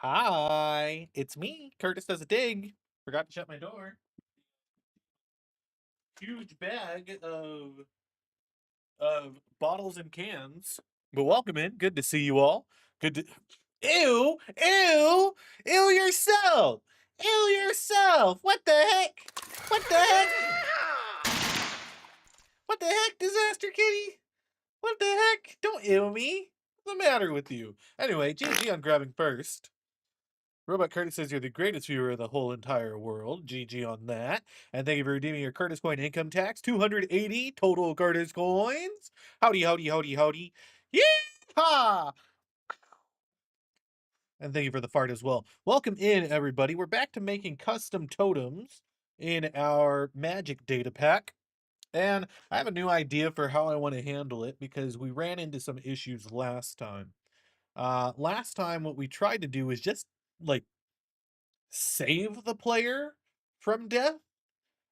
Hi, it's me, CurtisDoesADig. Forgot to shut my door. Huge bag of bottles and cans. But welcome in. Good to see you all. Good to Ew! Ew! Ew yourself! Ew yourself! What the heck? What the heck? What the heck, Disaster Kitty? What the heck? Don't ew me. What's the matter with you? Anyway, GG on grabbing first. Robot Curtis says you're the greatest viewer of the whole entire world. GG on that. And thank you for redeeming your Curtis coin income tax. 280 total Curtis coins. Howdy, howdy, howdy, howdy. Yeehaw! And thank you for the fart as well. Welcome in, everybody. We're back to making custom totems in our Magic Datapack. And I have a new idea for how I want to handle it because we ran into some issues last time. Last time, what we tried to do is just like save the player from death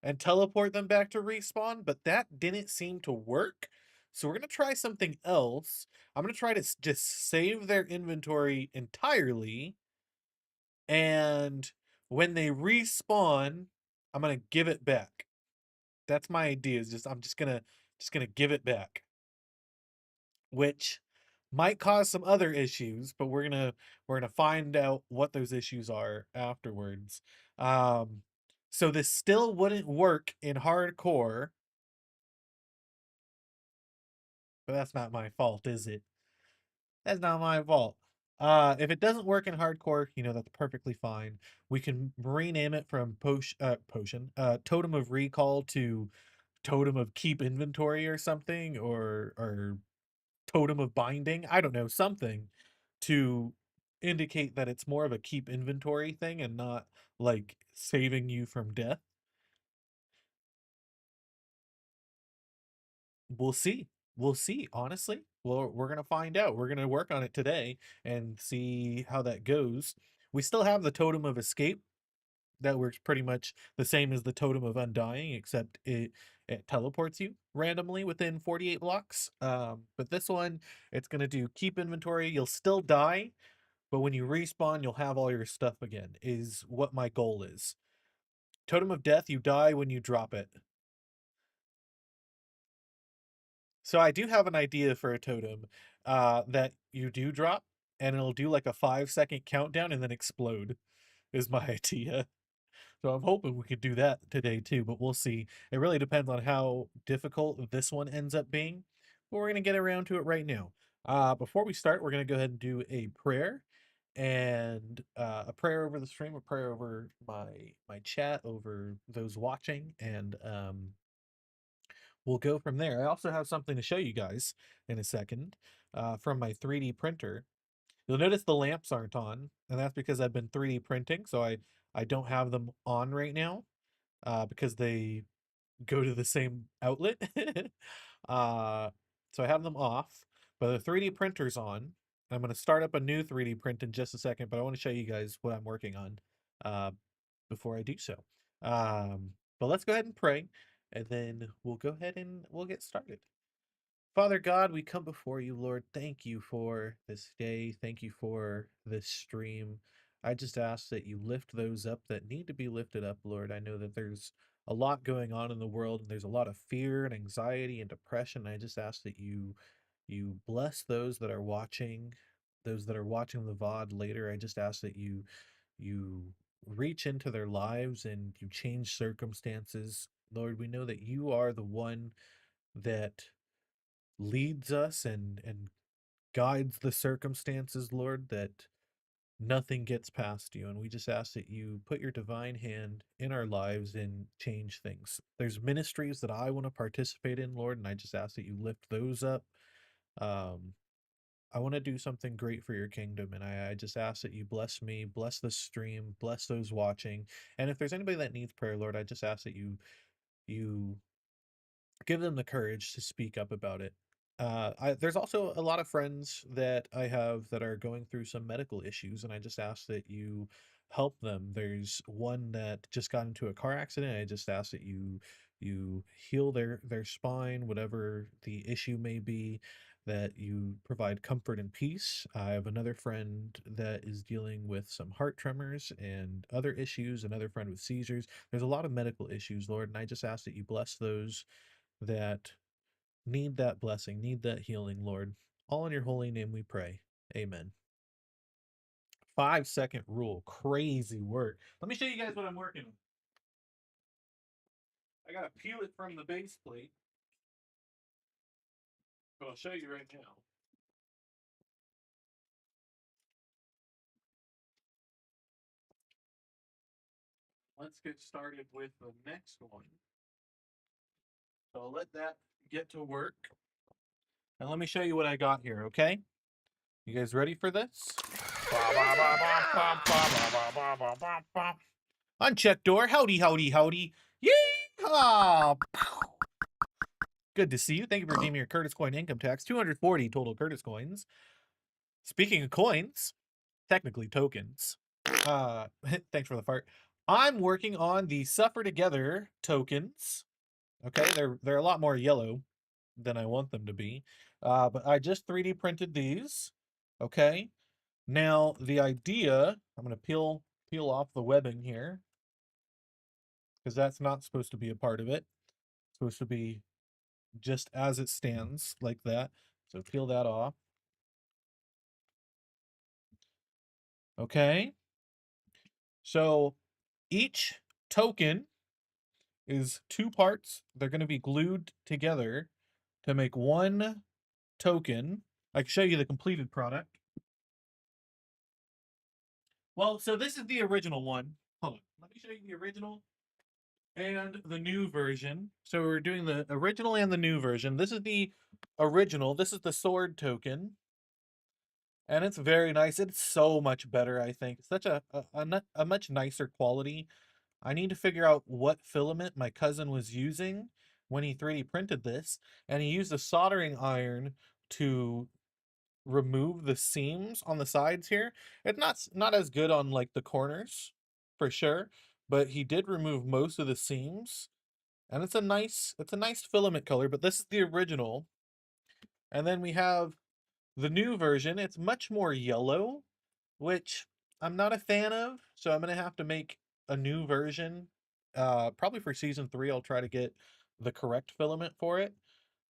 and teleport them back to respawn, but that didn't seem to work. So we're going to try something else. I'm going to try to just save their inventory entirely, and when they respawn, I'm going to give it back. That's my idea. Is just I'm just going to give it back, which might cause some other issues, but we're gonna find out what those issues are afterwards. So this still wouldn't work in hardcore, but that's not my fault, is it? That's not my fault. If it doesn't work in hardcore, that's perfectly fine. We can rename it from Totem of Recall to Totem of Keep Inventory or something, or Totem of Binding. I don't know, something to indicate that it's more of a keep inventory thing and not like saving you from death. We'll see. We'll see, honestly. Well, we're going to find out. We're going to work on it today and see how that goes. We still have the Totem of Escape. That works pretty much the same as the Totem of Undying, except it teleports you randomly within 48 blocks. But this one, it's going to do keep inventory. You'll still die, but when you respawn, you'll have all your stuff again, is what my goal is. Totem of Death, you die when you drop it. So I do have an idea for a totem that you do drop, and it'll do like a 5-second countdown and then explode, is my idea. So I'm hoping we could do that today too, but we'll see. It really depends on how difficult this one ends up being, but we're going to get around to it right now. Before we start, we're going to go ahead and do a prayer, and a prayer over the stream, a prayer over my chat, over those watching, and we'll go from there. I also have something to show you guys in a second from my 3D printer. You'll notice the lamps aren't on, and that's because I've been 3D printing, so I don't have them on right now because they go to the same outlet. uh, so I have them off, but the 3D printer's on. I'm going to start up a new 3D print in just a second, but I want to show you guys what I'm working on uh, before I do so. But let's go ahead and pray, and then we'll go ahead and we'll get started. Father God, we come before you, Lord. Thank you for this day. Thank you for this stream. I just ask that you lift those up that need to be lifted up, Lord. I know that there's a lot going on in the world, and there's a lot of fear and anxiety and depression. I just ask that you bless those that are watching the VOD later. I just ask that you reach into their lives and you change circumstances. Lord, we know that you are the one that leads us and guides the circumstances, Lord, that nothing gets past you. And we just ask that you put your divine hand in our lives and change things. There's ministries that I want to participate in, Lord, and I just ask that you lift those up. Um, I want to do something great for your kingdom, and I just ask that you bless me, bless the stream, bless those watching. And if there's anybody that needs prayer, Lord, I just ask that you give them the courage to speak up about it. There's also a lot of friends that I have that are going through some medical issues, and I just ask that you help them. There's one that just got into a car accident. I just ask that you heal their spine, whatever the issue may be. that you provide comfort and peace. I have another friend that is dealing with some heart tremors and other issues, another friend with seizures. There's a lot of medical issues, Lord, and I just ask that you bless those that need that blessing, need that healing, Lord. All in your holy name we pray. Amen. 5-second rule. Crazy work. Let me show you guys what I'm working on. I gotta peel it from the base plate, but I'll show you right now. Let's get started with the next one. So I'll let that get to work. And let me show you what I got here, okay? You guys ready for this? Uncheck door. Howdy, howdy, howdy. Yeehaw! Good to see you. Thank you for redeeming your Curtis coin income tax. 240 total Curtis coins. Speaking of coins, technically tokens. Thanks for the fart. I'm working on the Suffer Together tokens. Okay, they're a lot more yellow than I want them to be. But I just 3D printed these. Okay. Now the idea, I'm gonna peel off the webbing here, because that's not supposed to be a part of it. It's supposed to be just as it stands, like that. So peel that off. Okay. So each token is 2 parts. They're going to be glued together to make one token. I can show you the completed product. Well, so this is the original one. Hold on. Let me show you the original and the new version. So we're doing the original and the new version. This is the original. This is the sword token. And it's very nice. It's so much better, I think. Such a much nicer quality. I need to figure out what filament my cousin was using when he 3D printed this, and he used a soldering iron to remove the seams on the sides here. It's not as good on like the corners, for sure, but he did remove most of the seams, and it's a nice filament color, but this is the original. And then we have the new version. It's much more yellow, which I'm not a fan of, so I'm gonna have to make a new version. Probably for season 3, I'll try to get the correct filament for it.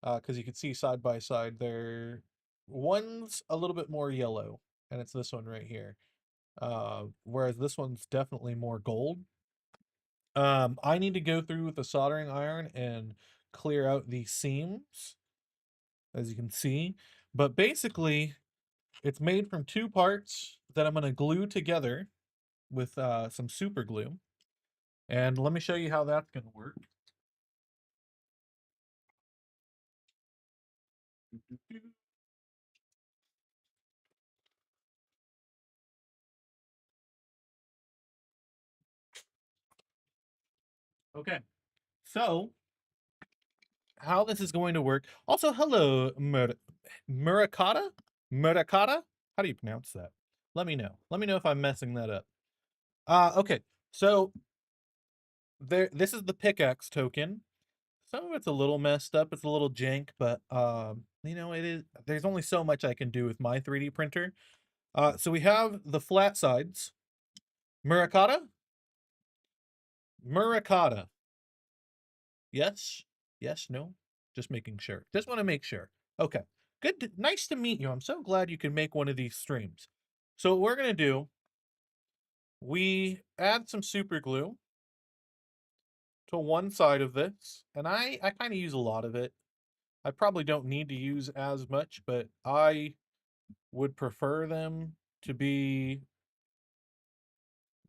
Because you can see side by side there, one's a little bit more yellow, and it's this one right here. Whereas this one's definitely more gold. I need to go through with the soldering iron and clear out these seams, as you can see. But basically, it's made from 2 parts that I'm going to glue together with some super glue. And let me show you how that's going to work. Okay, so how this is going to work. Also, hello, Murakata? Murakata? How do you pronounce that? Let me know. Let me know if I'm messing that up. Okay, so this is the pickaxe token. Some of it's a little messed up. It's a little jank, but you know, it is. There's only so much I can do with my 3D printer. So we have the flat sides. Murakata? Murakata. Yes? Yes? No? Just making sure. Just want to make sure. Okay. Good. Nice to meet you. I'm so glad you can make one of these streams. So what we're going to do, we add some super glue to one side of this. And I kind of use a lot of it. I probably don't need to use as much, but I would prefer them to be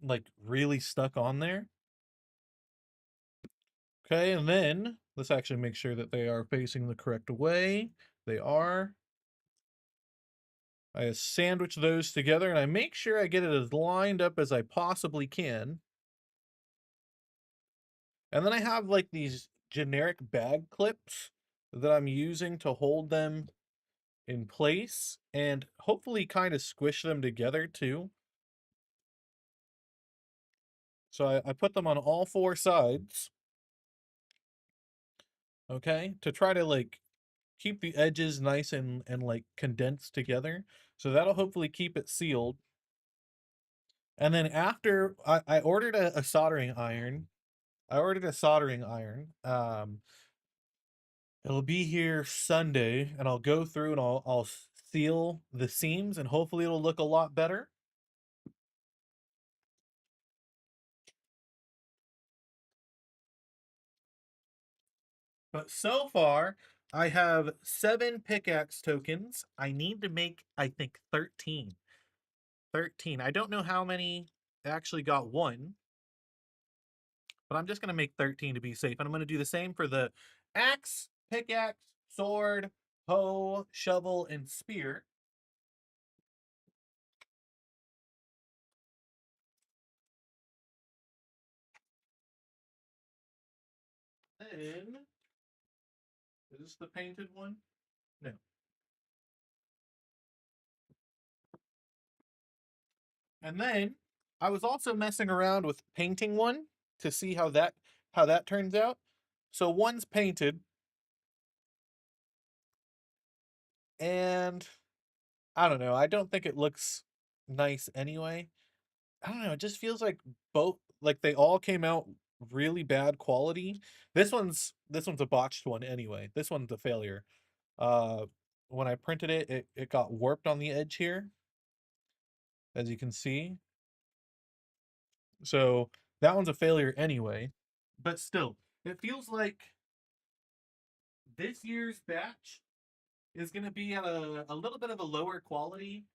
like really stuck on there. Okay, and then let's actually make sure that they are facing the correct way. They are. I sandwich those together and I make sure I get it as lined up as I possibly can. And then I have like these generic bag clips that I'm using to hold them in place and hopefully kind of squish them together too. So I put them on all 4 sides. Okay, to try to like keep the edges nice and like condensed together. So that'll hopefully keep it sealed. And then after I ordered a soldering iron. I ordered a soldering iron. It'll be here Sunday, and I'll go through and I'll seal the seams, and hopefully it'll look a lot better. But so far, I have 7 pickaxe tokens. I need to make, I think, 13. 13. I don't know how many actually got one, but I'm just going to make 13 to be safe. And I'm going to do the same for the axe, pickaxe, sword, hoe, shovel, and spear. Then, is this the painted one? No. And then I was also messing around with painting one to see how that turns out. So one's painted, and I don't know. I don't think it looks nice anyway. I don't know. It just feels like both, like they all came out really bad quality. This one's a botched one anyway. This one's a failure. Uh, when I printed it, it got warped on the edge here, as you can see. So that one's a failure anyway. But still, it feels like this year's batch is going to be at a little bit of a lower quality.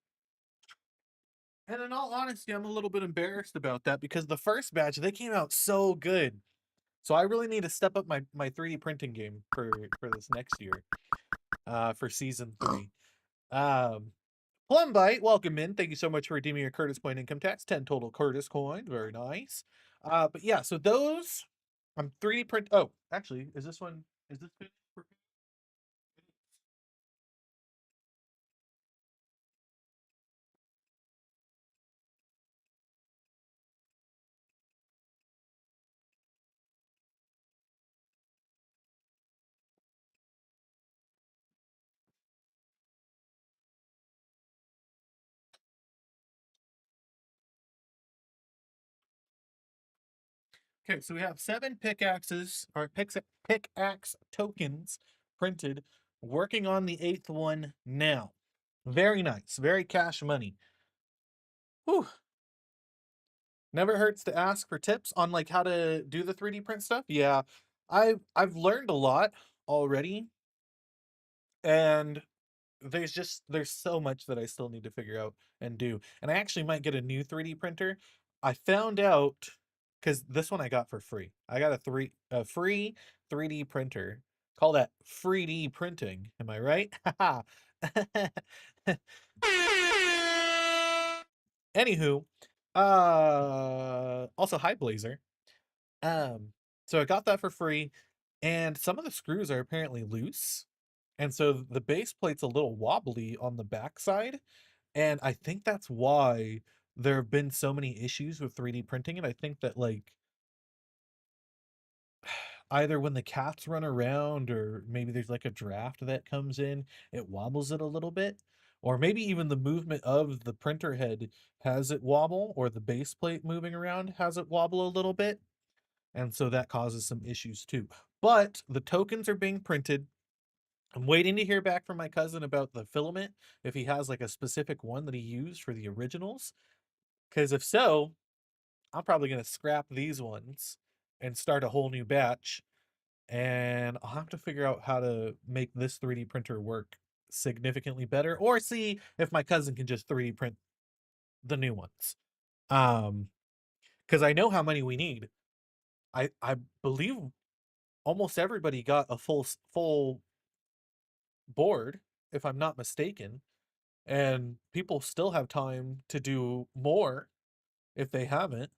And in all honesty, I'm a little bit embarrassed about that because the first batch, they came out so good. So I really need to step up my 3D printing game for this next year, for season 3. Um, Plumbite, welcome in. Thank you so much for redeeming your Curtis point income tax. 10 total Curtis coins. Very nice. But yeah, so those I'm 3D print. Oh, actually, is this finished? Okay, so we have 7 pickaxes or pickaxe tokens printed, working on the 8th one now. Very nice, very cash money. Whew. Never hurts to ask for tips on like how to do the 3D print stuff. Yeah, I've learned a lot already, and there's so much that I still need to figure out and do. And I actually might get a new 3D printer. I found out because this one I got for free. I got a free 3D printer. Call that 3D printing. Am I right? Anywho, also hi Blazer. Um, so I got that for free, and some of the screws are apparently loose. And so the base plate's a little wobbly on the backside. And I think that's why there have been so many issues with 3D printing. And I think that like either when the cats run around or maybe there's like a draft that comes in, it wobbles it a little bit. Or maybe even the movement of the printer head has it wobble, or the base plate moving around has it wobble a little bit. And so that causes some issues too. But the tokens are being printed. I'm waiting to hear back from my cousin about the filament, if he has like a specific one that he used for the originals. Because if so, I'm probably going to scrap these ones and start a whole new batch. And I'll have to figure out how to make this 3D printer work significantly better, or see if my cousin can just 3D print the new ones. Um, because I know how many we need. I believe almost everybody got a full board, if I'm not mistaken, and people still have time to do more if they haven't.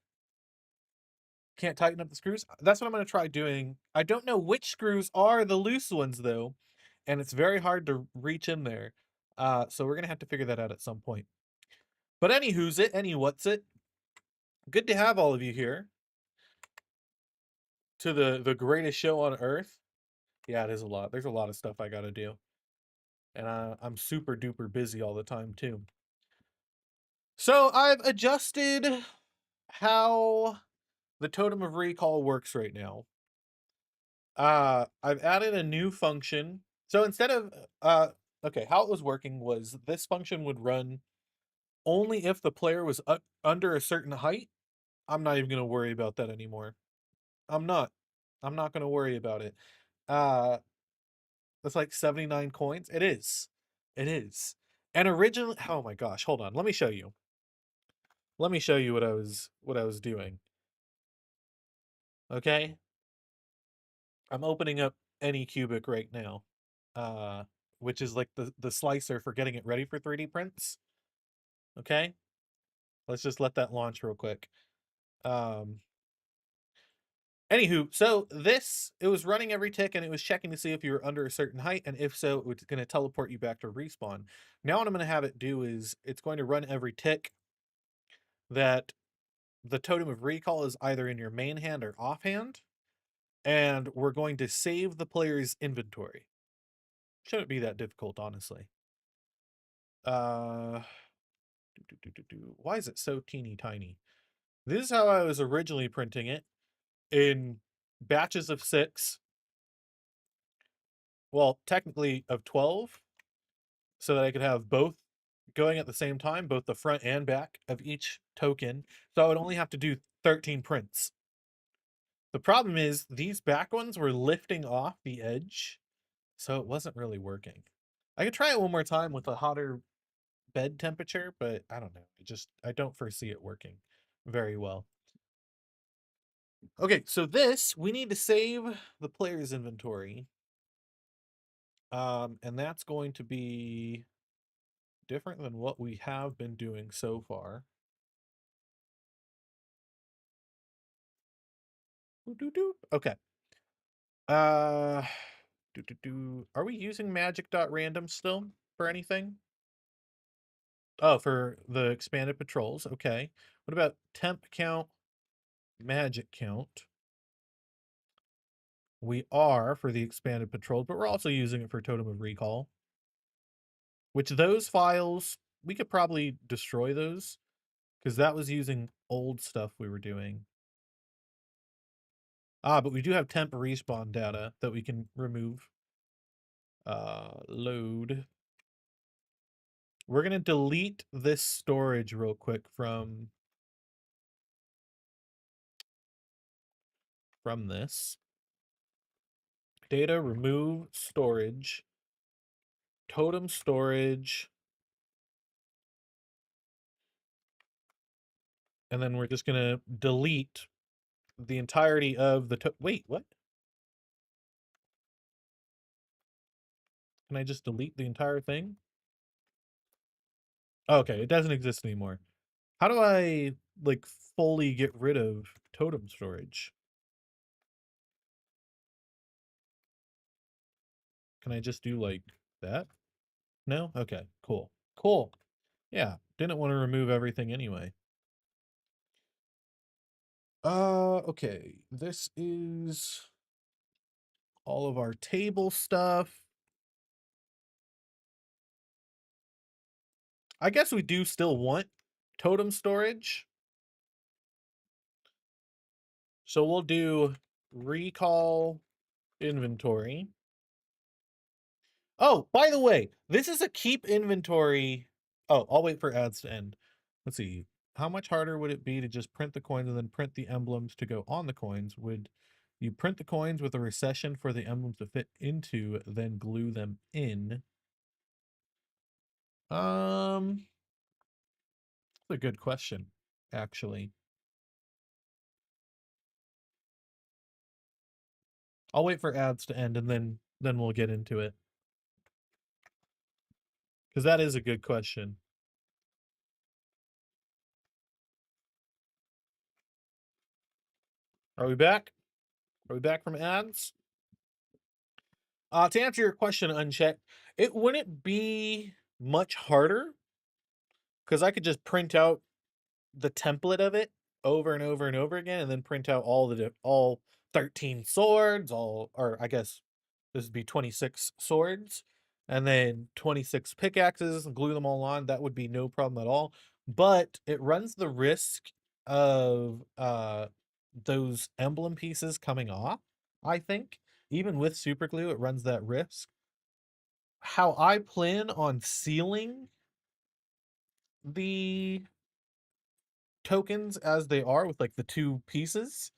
Can't tighten up the screws. That's what I'm going to try doing. I don't know which screws are the loose ones though, and it's very hard to reach in there. So we're going to have to figure that out at some point. But any who's it, any what's it. Good to have all of you here to the greatest show on earth. Yeah, it is a lot. There's a lot of stuff I got to do. and I'm super duper busy all the time too. So I've adjusted how the Totem of Recall works right now. I've added a new function. So instead of okay, how it was working was this function would run only if the player was under a certain height. I'm not even going to worry about that anymore. I'm not. I'm not going to worry about it. Uh that's like 79 coins. It is. It is. And originally, oh my gosh, hold on. Let me show you. Let me show you what I was doing. Okay? I'm opening up Anycubic right now. Uh which is like the slicer for getting it ready for 3D prints. Okay? Let's just let that launch real quick. Um Anywho, so this, it was running every tick and it was checking to see if you were under a certain height, and if so, it was going to teleport you back to respawn. Now what I'm going to have it do is it's going to run every tick that the Totem of Recall is either in your main hand or offhand, and we're going to save the player's inventory. Shouldn't be that difficult, honestly. Uh, Why is it so teeny tiny? This is how I was originally printing it, in batches of 6. Well, technically of 12, so that I could have both going at the same time, both the front and back of each token. So I would only have to do 13 prints. The problem is these back ones were lifting off the edge, so it wasn't really working. I could try it one more time with a hotter bed temperature, but I don't know. I don't foresee it working very well. Okay, so this, we need to save the player's inventory. And that's going to be different than what we have been doing so far. Okay. Uh, Are we using magic.random still for anything? Oh, for the expanded patrols. Okay. What about temp count, magic count? We are for the expanded patrols, but we're also using it for Totem of Recall. Which those files, we could probably destroy those, because that was using old stuff we were doing. But we do have temp respawn data that we can remove. Load. We're going to delete this storage real quick from this. Data, remove storage. Totem storage. And then we're just going to delete the entirety of the... Wait, what? Can I just delete the entire thing? Okay, it doesn't exist anymore. How do I, like, fully get rid of totem storage? Can I just do, like, that? No? Okay, cool. Cool. Yeah, didn't want to remove everything anyway. Okay. This is all of our table stuff. I guess we do still want totem storage. So we'll do recall inventory. Oh, by the way, this is a keep inventory. Oh, I'll wait for ads to end. Let's see. How much harder would it be to just print the coins and then print the emblems to go on the coins? Would you print the coins with a recession for the emblems to fit into, then glue them in? That's a good question, actually. I'll wait for ads to end and then we'll get into it. Because that is a good question. Are we back? Are we back from ads? To answer your question, Unchecked, it wouldn't be much harder because I could just print out the template of it over and over and over again, and then print out all 13 swords, or I guess this would be 26 swords, and then 26 pickaxes and glue them all on. That would be no problem at all. But it runs the risk of those emblem pieces coming off, I think. Even with super glue, it runs that risk. How I plan on sealing the tokens as they are with like the two pieces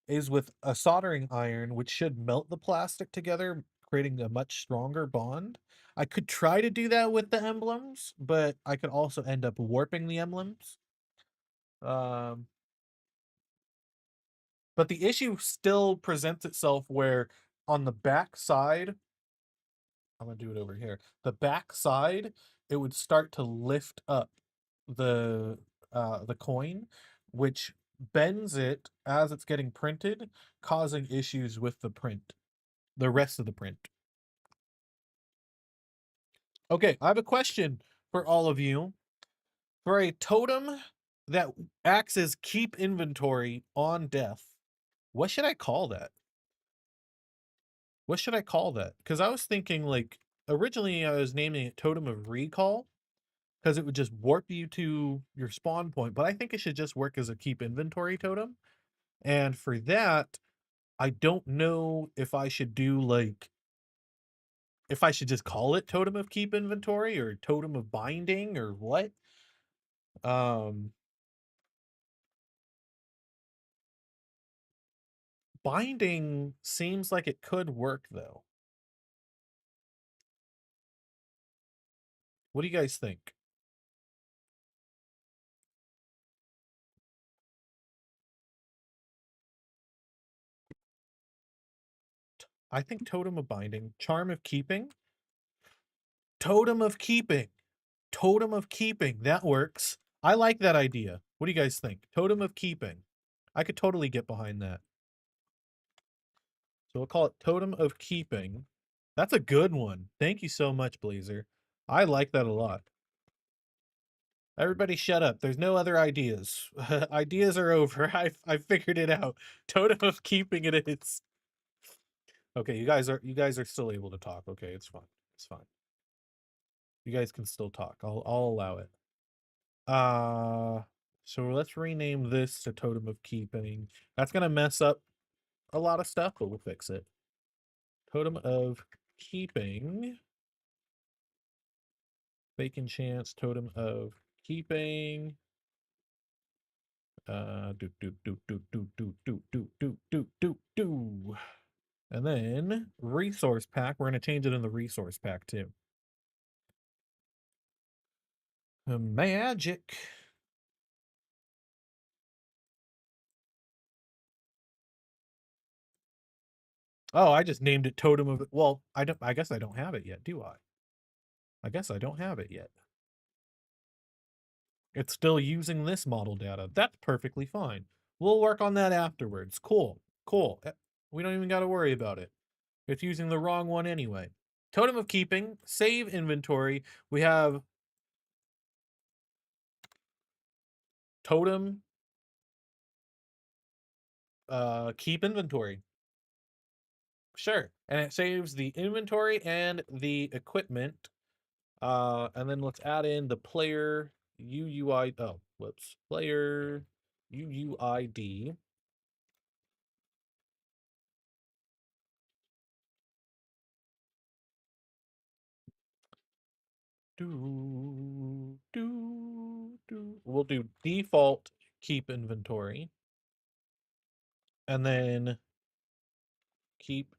is with a soldering iron, which should melt the plastic together, creating a much stronger bond. I could try to do that with the emblems, but I could also end up warping the emblems. Um, but the issue still presents itself where on the back side, I'm gonna do it over here. The back side, it would start to lift up the coin, which bends it as it's getting printed, causing issues with the print, the rest of the print. Okay, I have a question for all of you. For a totem that acts as keep inventory on death, what should I call that? What should I call that? Because I was thinking like originally I was naming it Totem of Recall because it would just warp you to your spawn point, but I think it should just work as a keep inventory totem. And for that, I don't know if I should do like if I should just call it Totem of Keep Inventory or Totem of Binding or what. Um Binding seems like it could work though. What do you guys think? I think Totem of Binding, Charm of Keeping, Totem of Keeping, Totem of Keeping. That works. I like that idea. What do you guys think? Totem of Keeping. I could totally get behind that. So we'll call it Totem of Keeping. That's a good one. Thank you so much, Blazer. I like that a lot. Everybody shut up. There's no other ideas. Ideas are over. I figured it out. Totem of Keeping it is. Okay, you guys are still able to talk. Okay, it's fine. It's fine. You guys can still talk. I'll allow it. So let's rename this to Totem of Keeping. That's gonna mess up a lot of stuff, but we'll fix it. Totem of Keeping. Bacon Chance, Totem of Keeping. Do. And then resource pack. We're gonna change it in the resource pack too. Magic. Oh, I just named it Totem of. Well, I guess I don't have it yet, do I? I guess I don't have it yet. It's still using this model data. That's perfectly fine. We'll work on that afterwards. Cool. Cool. We don't even got to worry about it. It's using the wrong one anyway. Totem of Keeping, save inventory. We have Totem, keep inventory. Sure. And it saves the inventory and the equipment. And then let's add in the player UUI. Oh, whoops. Player UUID. We'll do default keep inventory. And then keep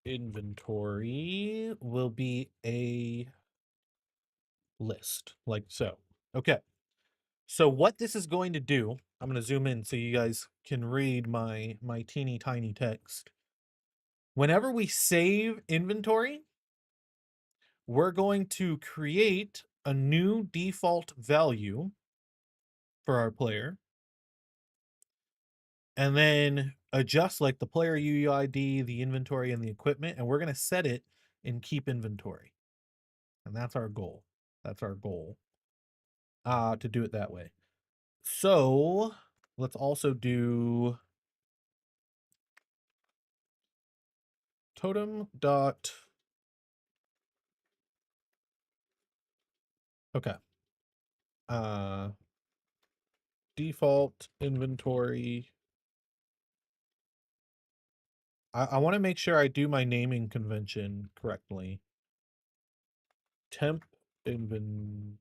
inventory will be a list like so. Okay. So what this is going to do, I'm going to zoom in so you guys can read my teeny tiny text. Whenever we save inventory, we're going to create a new default value for our player and then adjust like the player UUID, the inventory, and the equipment, and we're going to set it in keep inventory. And that's our goal. That's our goal to do it that way. So let's also do totem dot Okay. Default inventory. I want to make sure I do my naming convention correctly. Temp inventory.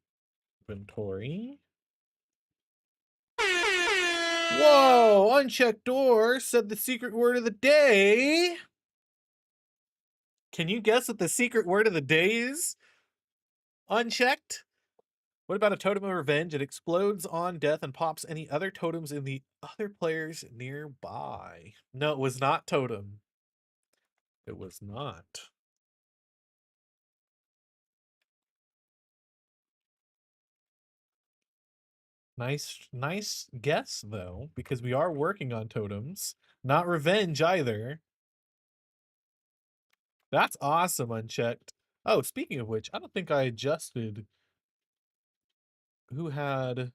Whoa! Unchecked door said the secret word of the day. Can you guess what the secret word of the day is? Unchecked? What about a totem of revenge? It explodes on death and pops any other totems in the other players nearby. No, it was not totem. It was not. Nice guess though, because we are working on totems. Not revenge either. That's awesome, Unchecked. Oh, speaking of which, I don't think I adjusted who had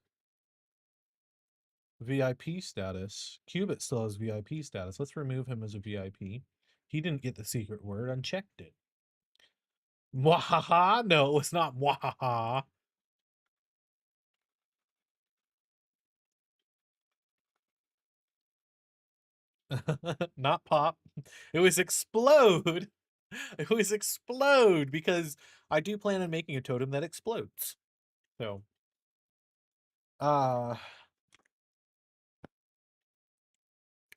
VIP status. Cubit still has VIP status. Let's remove him as a VIP. He didn't get the secret word. Unchecked it. Mwahaha? No, it was not mwahaha. Not pop. It was explode. It was explode because I do plan on making a totem that explodes. So, uh,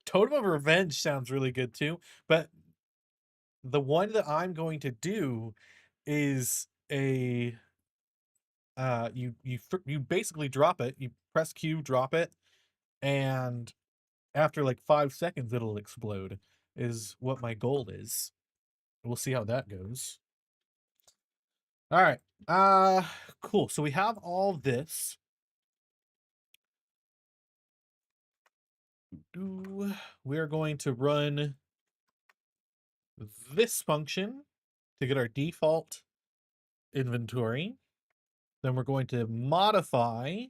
Totem of Revenge sounds really good too, but the one that I'm going to do is a you basically drop it, you press Q, drop it, and after like 5 seconds it'll explode is what my goal is. We'll see how that goes. All right. Cool. So we have all this. We're going to run this function to get our default inventory. Then we're going to modify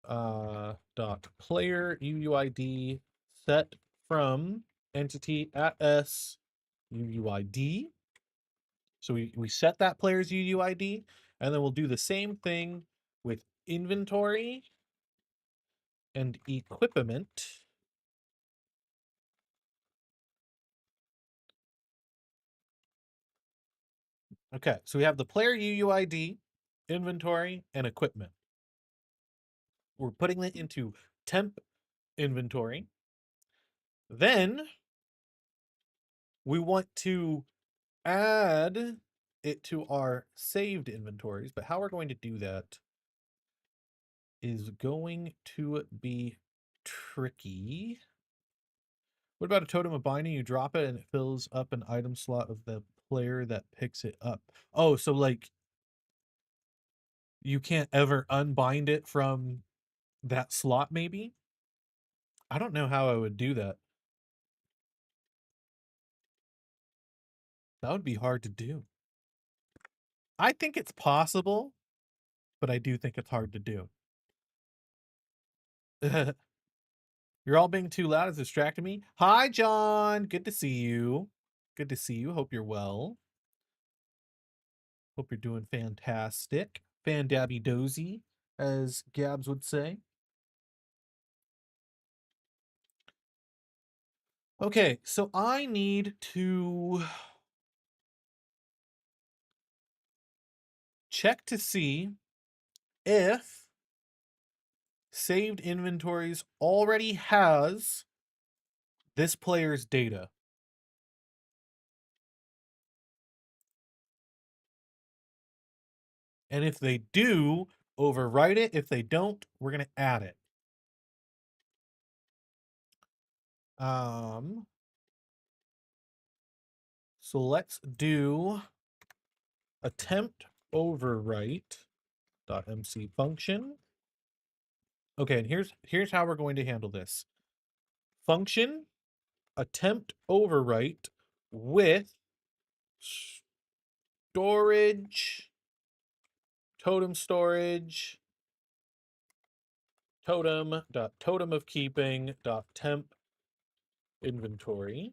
dot player UUID set from entity at s UUID. So we set that player's UUID, and then we'll do the same thing with inventory and equipment. Okay, so we have the player UUID, inventory, and equipment. We're putting it into temp inventory. Then we want to add it to our saved inventories, but how we're going to do that is going to be tricky. What about a totem of binding? You drop it and it fills up an item slot of the player that picks it up. Oh, so like you can't ever unbind it from that slot, maybe? I don't know how I would do that. That would be hard to do. I think it's possible, but I do think it's hard to do. You're all being too loud. It's distracting me. Hi, John. Good to see you. Good to see you. Hope you're well. Hope you're doing fantastic. Fan-dabby dozy, as Gabs would say. Okay, so I need to check to see if saved inventories already has this player's data. And if they do, overwrite it. If they don't, we're going to add it. So let's do attempt overwrite .mc function. Okay, and here's how we're going to handle this. Function attempt overwrite with storage, totem storage, totem of keeping temp inventory.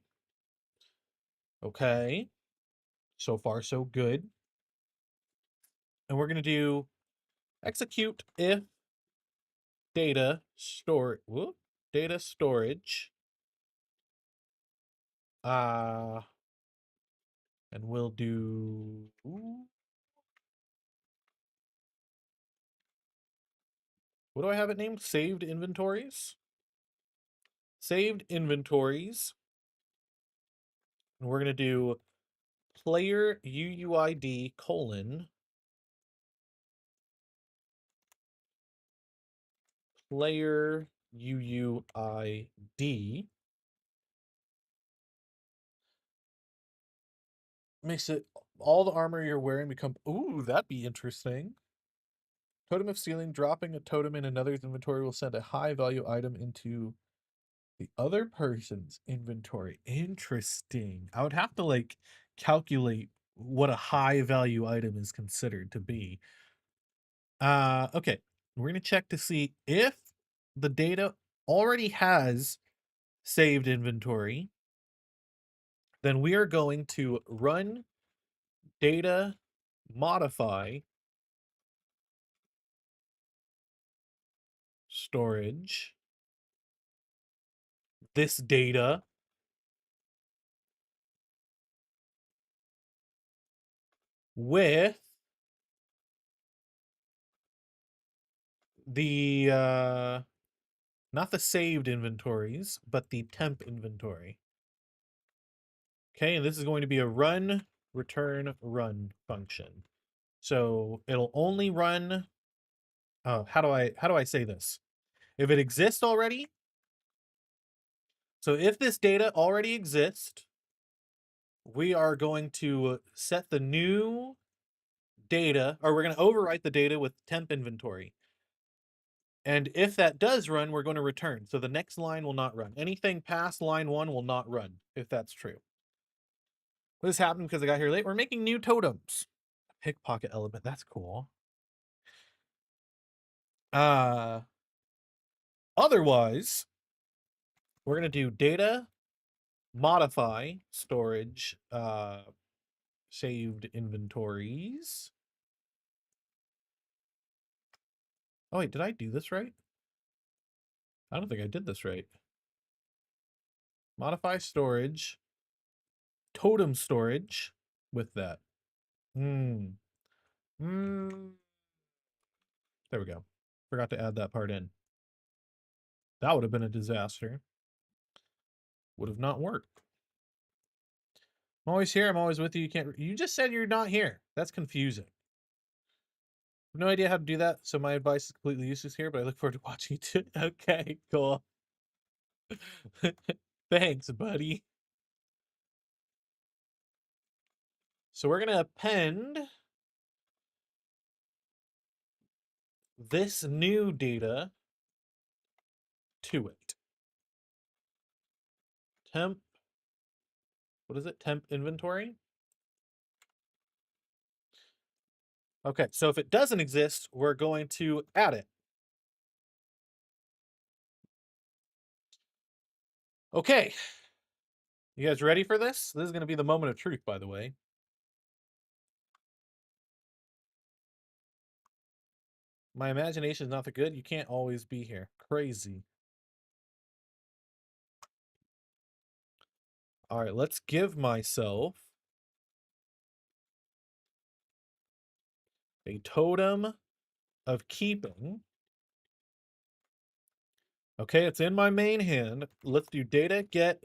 Okay, so far so good. and we're going to do execute if data data storage, and we'll do, what do I have it named? Saved inventories. Saved inventories. And we're going to do player UUID : player UUID. Makes it all the armor you're wearing become, ooh, that'd be interesting. Totem of Stealing: dropping a totem in another's inventory will send a high value item into the other person's inventory. Interesting. I would have to like calculate what a high value item is considered to be. Okay. We're going to check to see if the data already has saved inventory. Then we are going to run data modify storage this data with the not the saved inventories, but the temp inventory. Okay, and this is going to be a run return run function. So it'll only run, how do I say this? If it exists already, so if this data already exists, we are going to set the new data, or we're going to overwrite the data with temp inventory. And if that does run, we're going to return. So the next line will not run. Anything past line 1 will not run, if that's true. This happened because I got here late. We're making new totems. Pickpocket element, that's cool. Otherwise, we're going to do data modify storage saved inventories. Oh wait, did I do this right? I don't think I did this right. Modify storage, totem storage with that. There we go. Forgot to add that part in. That would have been a disaster. Would have not worked. I'm always here. I'm always with you. You can't. You just said you're not here. That's confusing. No idea how to do that, so my advice is completely useless here, but I look forward to watching it. Okay, cool. Thanks, buddy. So we're going to append this new data to it. Temp, what is it? Temp inventory. Okay, so if it doesn't exist, we're going to add it. Okay. You guys ready for this? This is going to be the moment of truth, by the way. My imagination is not that good. You can't always be here. Crazy. All right, let's give myself a totem of keeping. Okay, it's in my main hand. Let's do data get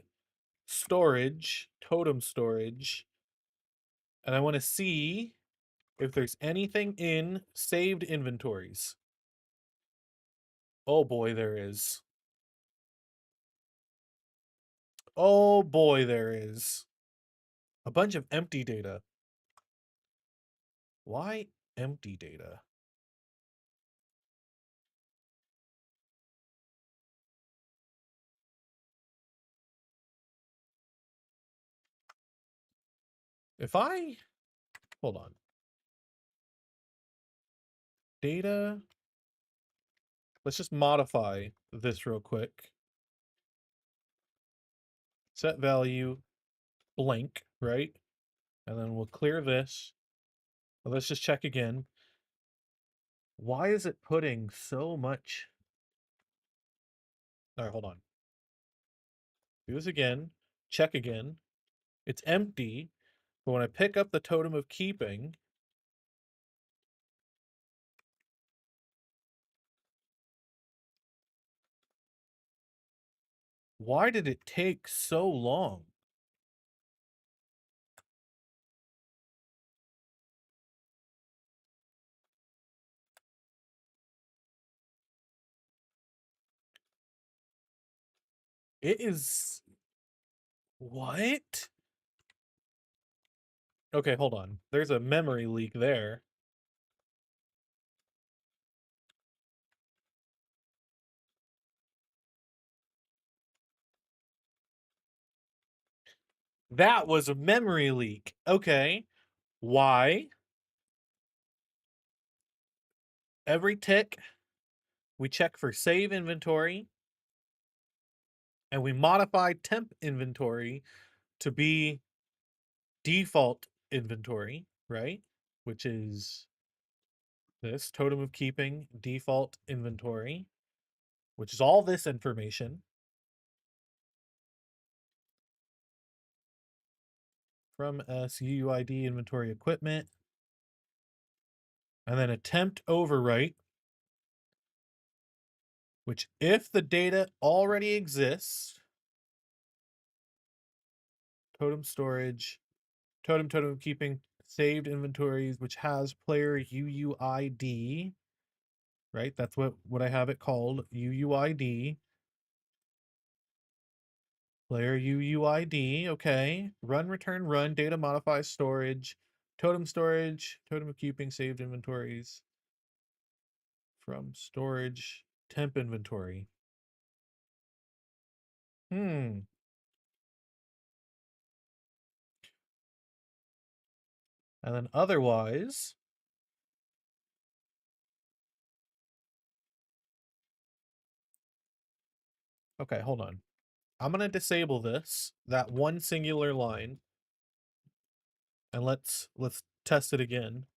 storage, totem storage. And I want to see if there's anything in saved inventories. Oh boy, there is. Oh boy, there is. A bunch of empty data. Why empty data? If I, hold on. Data, let's just modify this real quick. Set value blank, right? And then we'll clear this. Well, let's just check again. Why is it putting so much? All right, hold on. Do this again. Check again. It's empty. But when I pick up the Totem of Keeping, why did it take so long? It is... What? Okay, hold on. There's a memory leak there. That was a memory leak. Okay. Why? Every tick, we check for save inventory, and we modify temp inventory to be default inventory, right? Which is this Totem of Keeping default inventory, which is all this information from UUID inventory equipment, and then attempt overwrite, which if the data already exists, totem storage, totem of keeping saved inventories, which has player UUID, right? That's what I have it called, UUID. Player UUID, okay. Run, return, run, data modify storage, totem storage, totem of keeping saved inventories from storage, temp inventory. And then otherwise, okay, hold on. I'm gonna disable that one singular line, and let's test it again.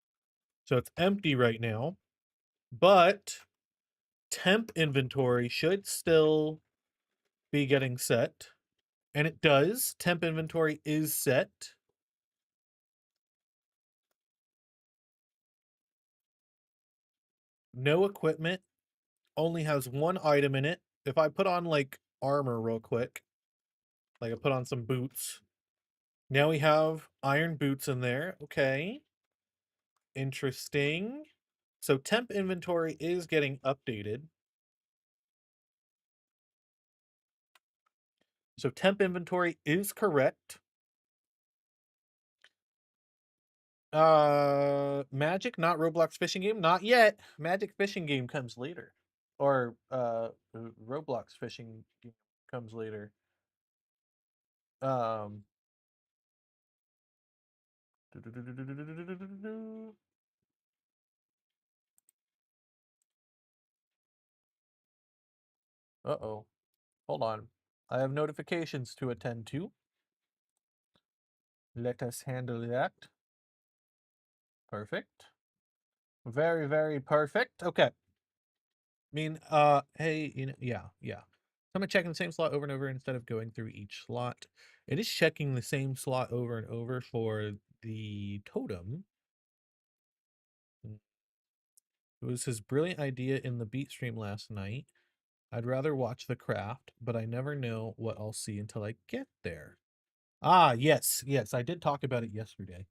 So it's empty right now, but temp inventory should still be getting set. And it does. Temp inventory is set. No equipment. Only has one item in it. If I put on like armor real quick, like I put on some boots. Now we have iron boots in there. Okay. Interesting. So temp inventory is getting updated. So temp inventory is correct. Magic, not Roblox fishing game, not yet. Magic fishing game comes later. Or Roblox fishing game comes later. Um Uh-oh. Hold on. I have notifications to attend to. Let us handle that. Perfect. Very, very perfect. Okay. I mean, hey, yeah. I'm gonna check in the same slot over and over instead of going through each slot. It is checking the same slot over and over for the totem. It was his brilliant idea in the beat stream last night. I'd rather watch the craft, but I never know what I'll see until I get there. Ah, yes, I did talk about it yesterday.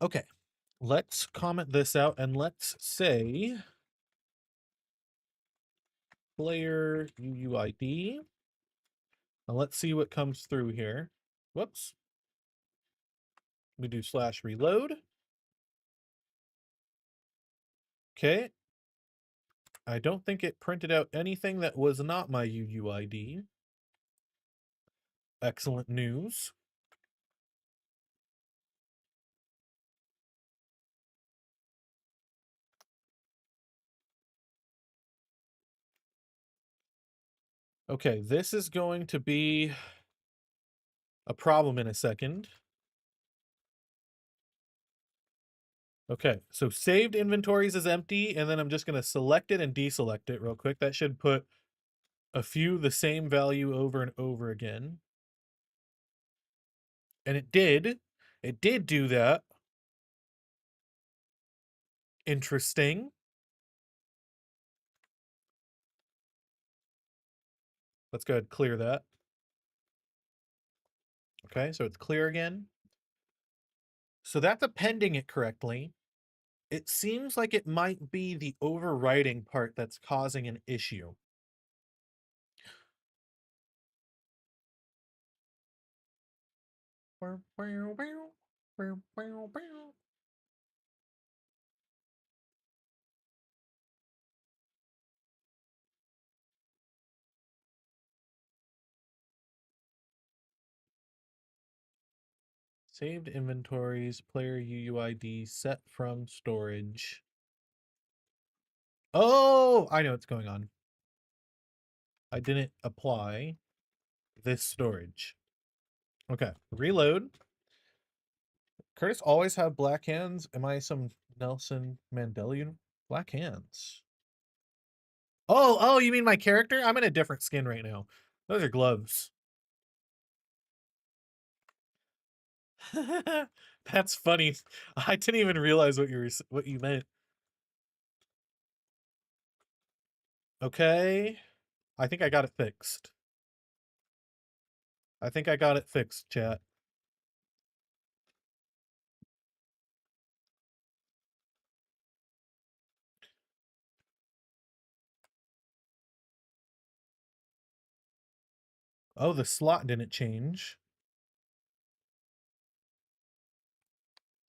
Okay, let's comment this out and let's say player UUID. Now let's see what comes through here. Whoops. We do /reload. Okay. I don't think it printed out anything that was not my UUID. Excellent news. Okay, this is going to be a problem in a second. Okay, so saved inventories is empty, and then I'm just going to select it and deselect it real quick. That should put a few the same value over and over again. And it did. It did do that. Interesting. Let's go ahead and clear that. Okay, so it's clear again. So that's appending it correctly. It seems like it might be the overwriting part that's causing an issue. Saved inventories, player UUID, set from storage. Oh, I know what's going on. I didn't apply this storage. Okay, reload. Curtis always have black hands. Am I some Nelson Mandela? Black hands. Oh, you mean my character? I'm in a different skin right now. Those are gloves. That's funny. I didn't even realize what you meant. Okay. I think I got it fixed. I think I got it fixed, chat. Oh, the slot didn't change.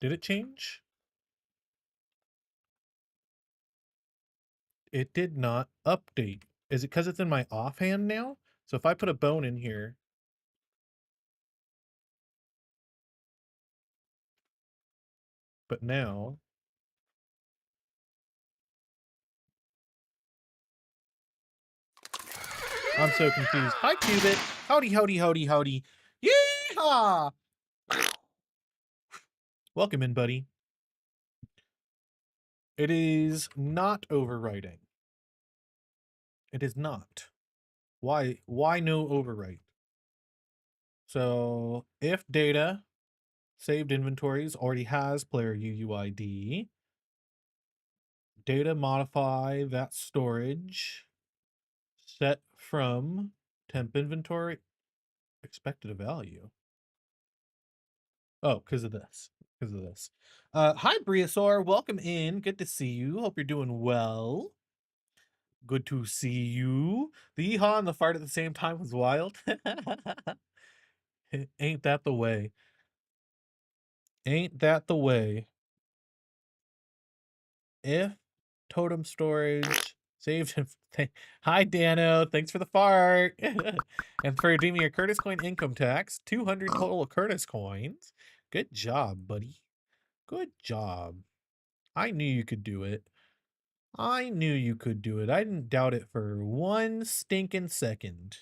Did it change? It did not update. Is it because it's in my offhand now? So if I put a bone in here. But now. I'm so confused. Hi, Cubit. Howdy, howdy, howdy, howdy. Yeehaw! Welcome in, buddy. It is not overwriting. It is not. Why no overwrite? So if data saved inventories already has player UUID, data modify that storage, set from temp inventory, expected a value. Oh, because of this. Because of this. Hi, Briosaur. Welcome in. Good to see you. Hope you're doing well. Good to see you. The yeehaw and the fart at the same time was wild. Ain't that the way? Ain't that the way? If totem storage saved him. Hi, Dano. Thanks for the fart. And for redeeming your Curtis coin income tax, 200 total Curtis coins. Good job, buddy. Good job. I knew you could do it. I knew you could do it. I didn't doubt it for one stinking second.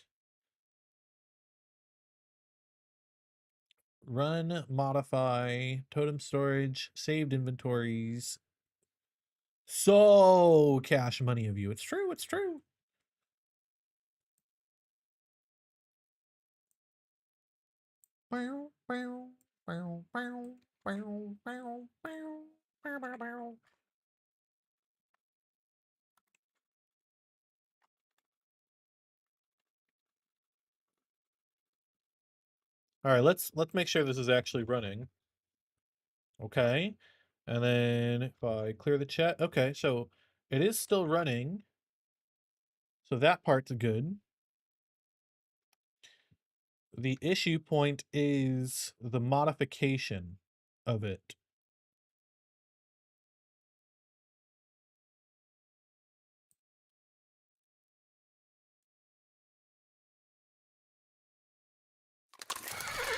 Run, modify, totem storage, saved inventories. So cash money of you. It's true. It's true. All right, let's make sure this is actually running. Okay. And then if I clear the chat, okay, so it is still running. So that part's good. The issue point is the modification of it.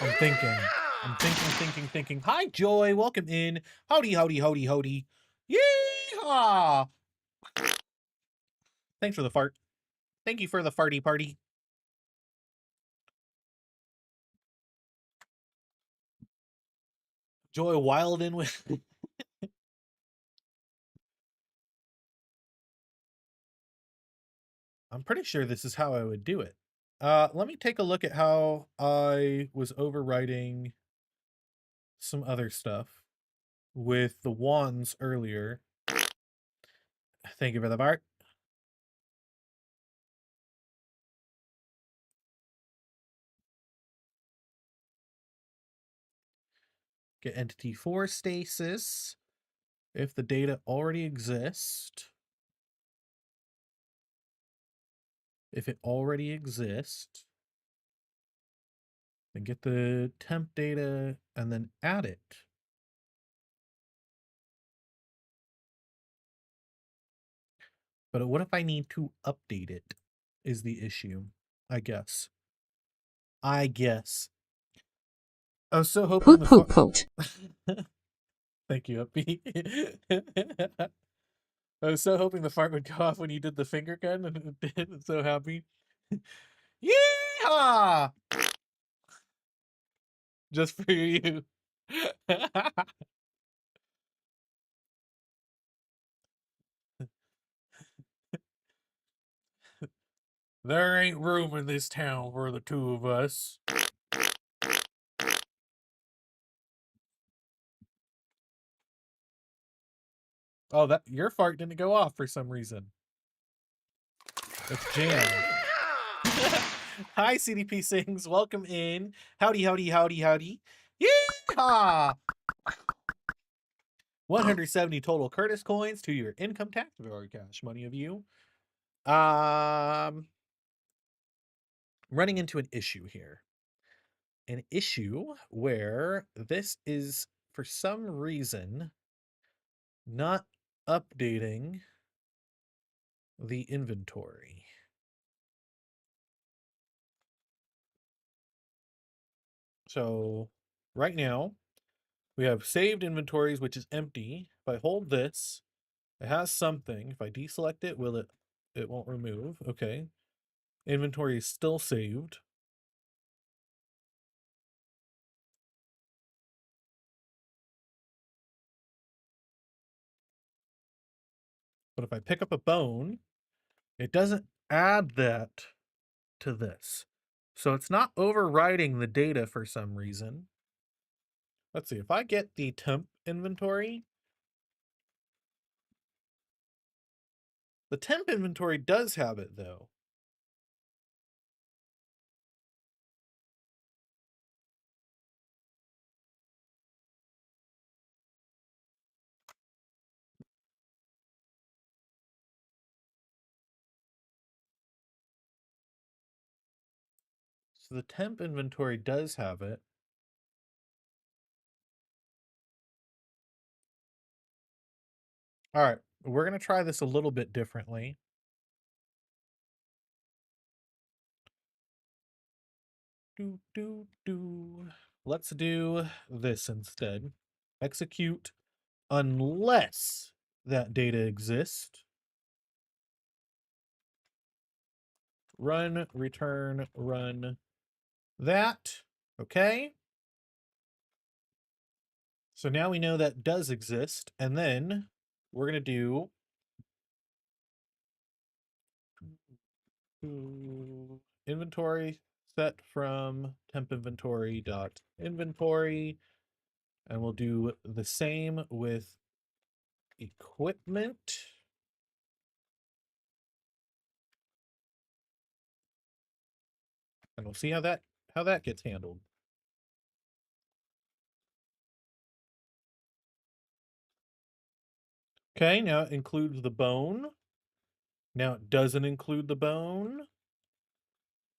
I'm thinking. Hi, Joy. Welcome in. Howdy, howdy, howdy, howdy. Yeehaw! Thanks for the fart. Thank you for the farty party. Joy wild in with I'm pretty sure this is how I would do it. Let me take a look at how I was overwriting some other stuff with the wands earlier. Thank you for the bark. Get entity 4 stasis. If the data already exists. If it already exists, then get the temp data and then add it. But what if I need to update it is the issue, I guess. I was so hoping Thank you, Uppy. I was so hoping the fart would go off when you did the finger gun, and it did. I'm so happy. Yeehaw! Just for you. There ain't room in this town for the two of us. Oh, that your fart didn't go off for some reason. It's jammed. Hi, CDP Sings. Welcome in. Howdy, howdy, howdy, howdy. Yeehaw! 170 total Curtis coins to your income tax. Very cash money of you. Running into an issue here. An issue where this is, for some reason, not updating the inventory. So right now we have saved inventories, which is empty. If I hold this, it has something. If I deselect it, it won't remove. Okay. Inventory is still saved. But if I pick up a bone, it doesn't add that to this. So it's not overriding the data for some reason. Let's see, if I get the temp inventory, the temp inventory does have it though. So the temp inventory does have it. All right, we're going to try this a little bit differently. Let's do this instead. Execute unless that data exists. Run, return, run that. Okay. So now we know that does exist. And then we're going to do inventory set from temp inventory dot inventory. And we'll do the same with equipment. And we'll see how that gets handled. Okay, now it includes the bone. Now it doesn't include the bone.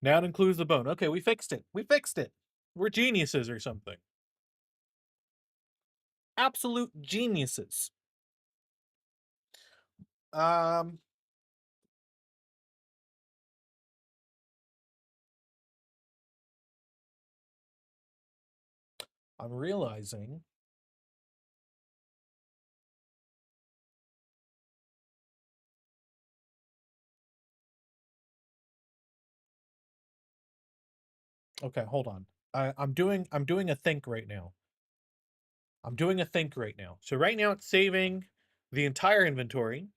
Now it includes the bone. Okay, we fixed it. We fixed it. We're geniuses or something. Absolute geniuses. I'm realizing okay, hold on. I'm doing a think right now. I'm doing a think right now. So right now it's saving the entire inventory.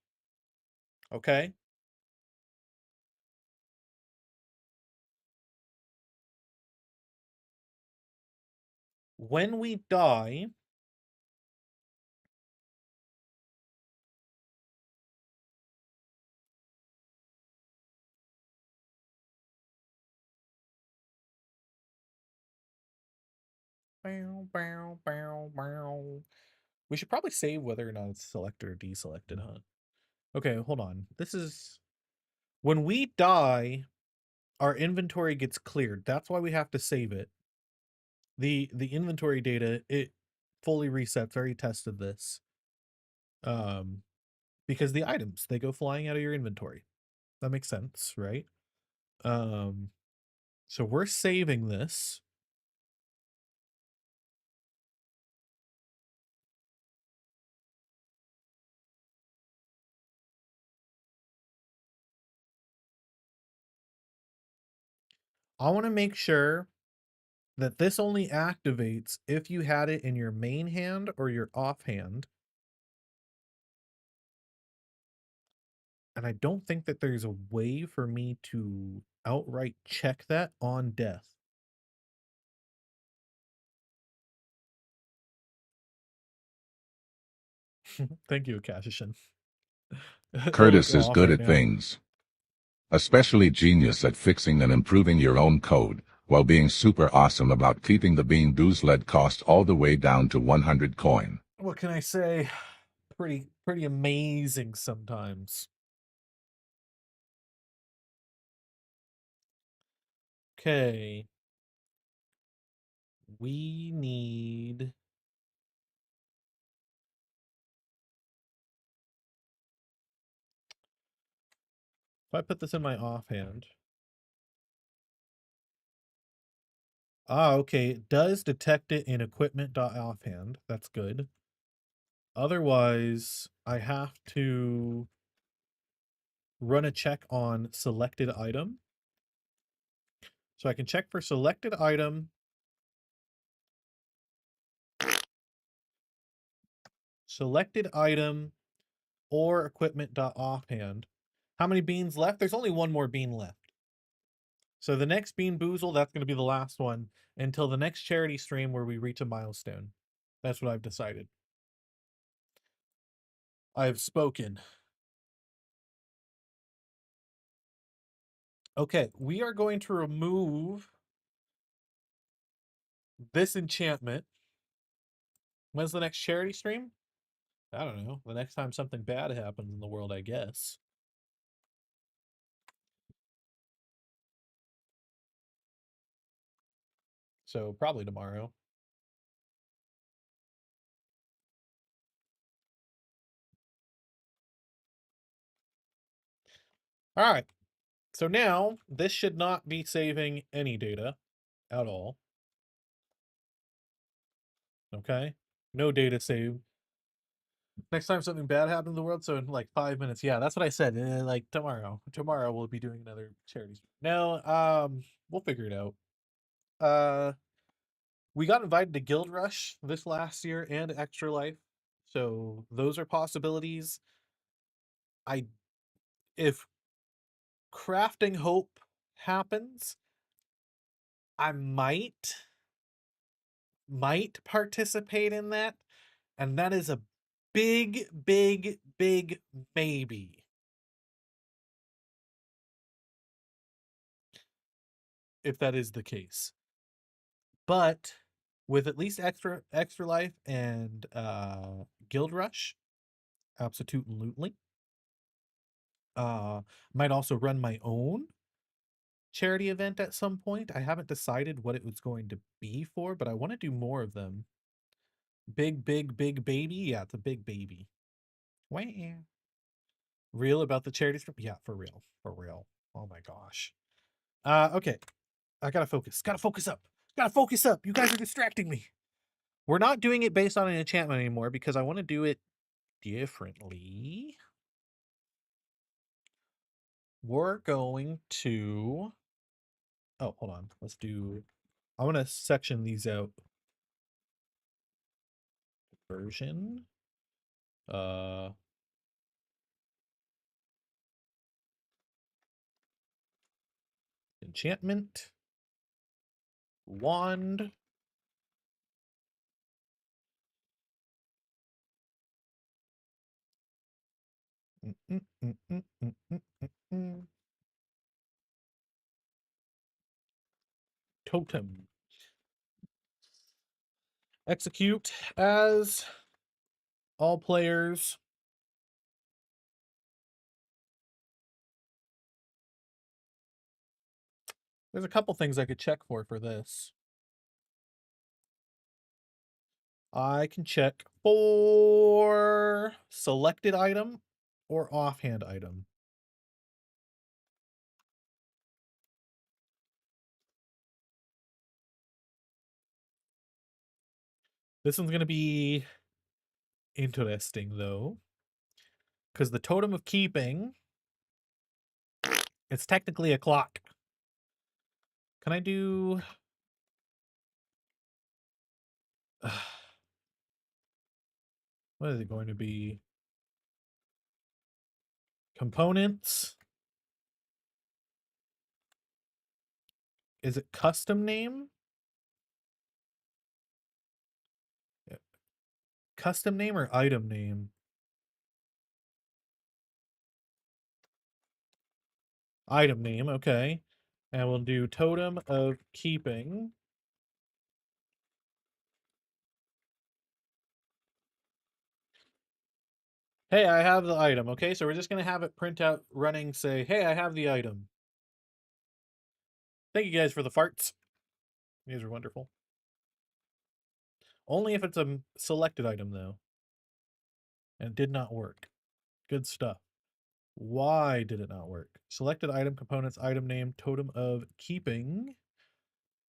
Okay. when we die, we should probably save whether or not it's selected or deselected, huh? Okay, hold on. This is when we die, our inventory gets cleared. That's why we have to save it. The inventory data, it fully resets. I already tested this. Because the items, they go flying out of your inventory. That makes sense, right? So we're saving this. I want to make sure that this only activates if you had it in your main hand or your offhand. And I don't think that there's a way for me to outright check that on death. Thank you, Akashishin. Curtis is Off good right at now. things, especially genius at fixing and improving your own code, while being super awesome about keeping the bean boozled cost all the way down to 100 coin. What can I say? Pretty amazing sometimes. Okay. We need... If I put this in my offhand... Ah, okay. It does detect it in equipment.offhand. That's good. Otherwise, I have to run a check on selected item. So I can check for selected item. Selected item or equipment.offhand. How many beans left? There's only one more bean left. So the next Bean Boozle, that's going to be the last one until the next charity stream where we reach a milestone. That's what I've decided. I've spoken. Okay, we are going to remove this enchantment. When's the next charity stream? I don't know. The next time something bad happens in the world, I guess. So probably tomorrow. All right. So now this should not be saving any data at all. Okay. No data saved. Next time something bad happens in the world, so in like 5 minutes. Yeah, that's what I said. Like tomorrow. Tomorrow we'll be doing another charity. No, we'll figure it out. We got invited to Guild Rush this last year and Extra Life. So those are possibilities. If Crafting Hope happens, I might participate in that, and that is a big maybe. If that is the case. But with at least extra life and Guild Rush, absolutely. Might also run my own charity event at some point. I haven't decided what it was going to be for, but I want to do more of them. Big baby. Yeah, it's a big baby. Wow. Real about the charity strip? Yeah, for real. For real. Oh my gosh. Okay. I gotta focus. Gotta focus up. Gotta focus up. You guys are distracting me. We're not doing it based on an enchantment anymore because I want to do it differently. We're going to... Oh, hold on. Let's do... I want to section these out. Version. Enchantment. Wand. Totem. Execute as all players. There's a couple things I could check for this. I can check for selected item or offhand item. This one's going to be interesting, though, because the totem of keeping, it's technically a clock. Can I do... what is it going to be? Components? Is it custom name? Custom name or item name? Item name, okay. And we'll do totem of keeping. Hey, I have the item. Okay, so we're just going to have it print out running, say, hey, I have the item. Thank you guys for the farts. You guys are wonderful. Only if it's a selected item, though. And it did not work. Good stuff. Why did it not work? Selected item, components, item name, totem of keeping.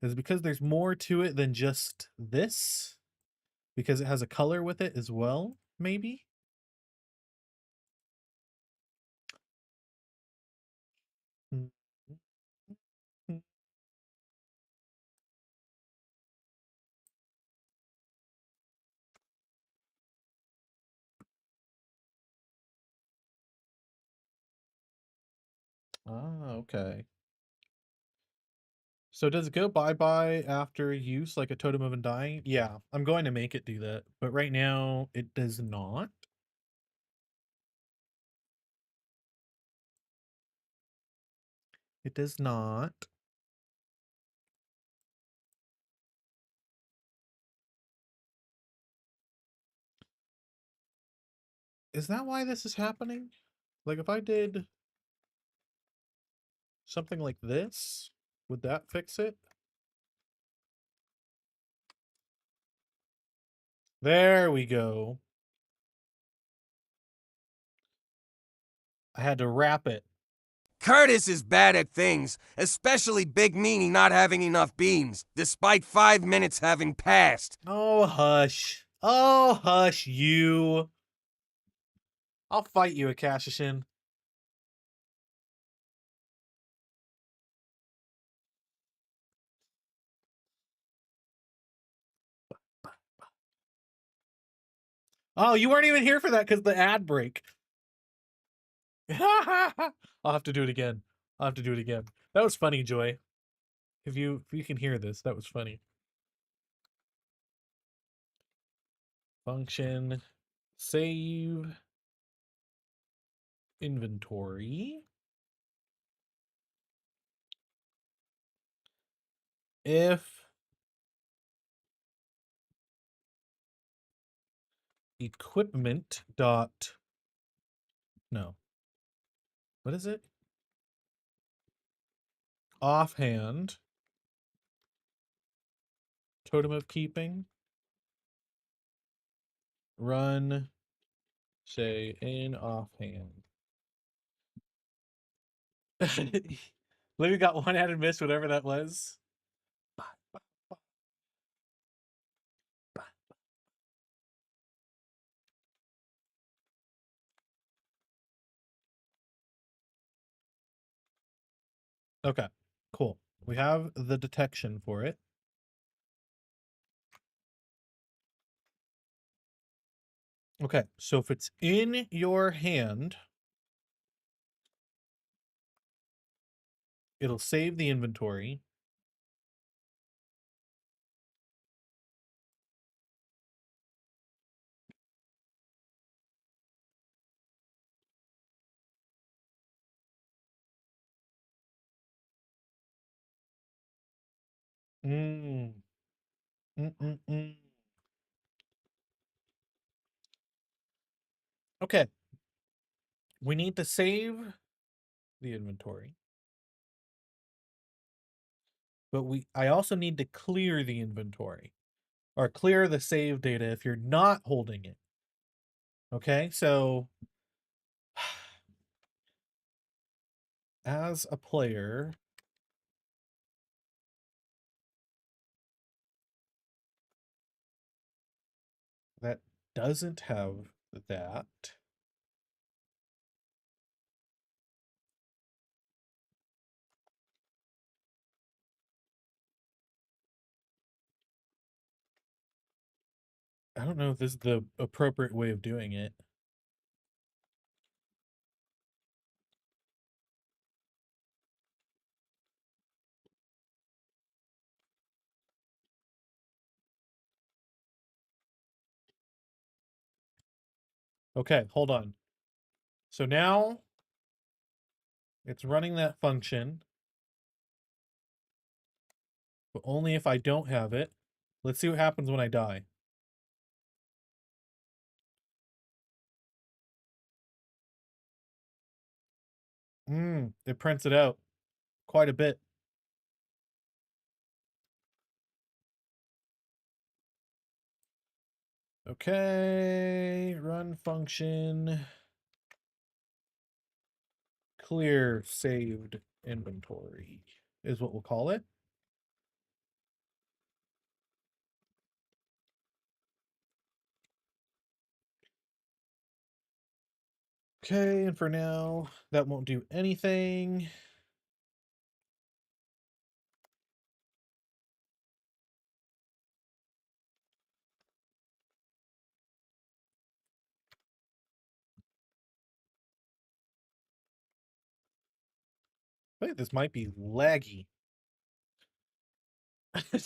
Is it because there's more to it than just this? Because it has a color with it as well, maybe? Ah, okay. So does it go bye-bye after use like a Totem of Undying? Yeah, I'm going to make it do that. But right now, it does not. It does not. Is that why this is happening? Like if I did something like this, would that fix it? There we go. I had to wrap it. Curtis is bad at things, especially Big Meanie not having enough beans, despite 5 minutes having passed. Oh, hush. Oh, hush, you. I'll fight you, Akashishin. Oh, you weren't even here for that because the ad break. I'll have to do it again. I'll have to do it again. That was funny, Joy. If you can hear this, that was funny. Function save inventory. If equipment dot no. What is it? Offhand totem of keeping run say in offhand. Livy got one handed miss, whatever that was. Okay, cool. We have the detection for it. Okay, so if it's in your hand, it'll save the inventory. Mm. Mm-mm-mm. Okay. We need to save the inventory. But I also need to clear the inventory or clear the save data if you're not holding it. Okay, so as a player, that doesn't have that. I don't know if this is the appropriate way of doing it. Okay, hold on. So now it's running that function, but only if I don't have it. Let's see what happens when I die. It prints it out quite a bit. Okay, run function, clear saved inventory is what we'll call it. Okay, and for now, that won't do anything. Wait, this might be laggy.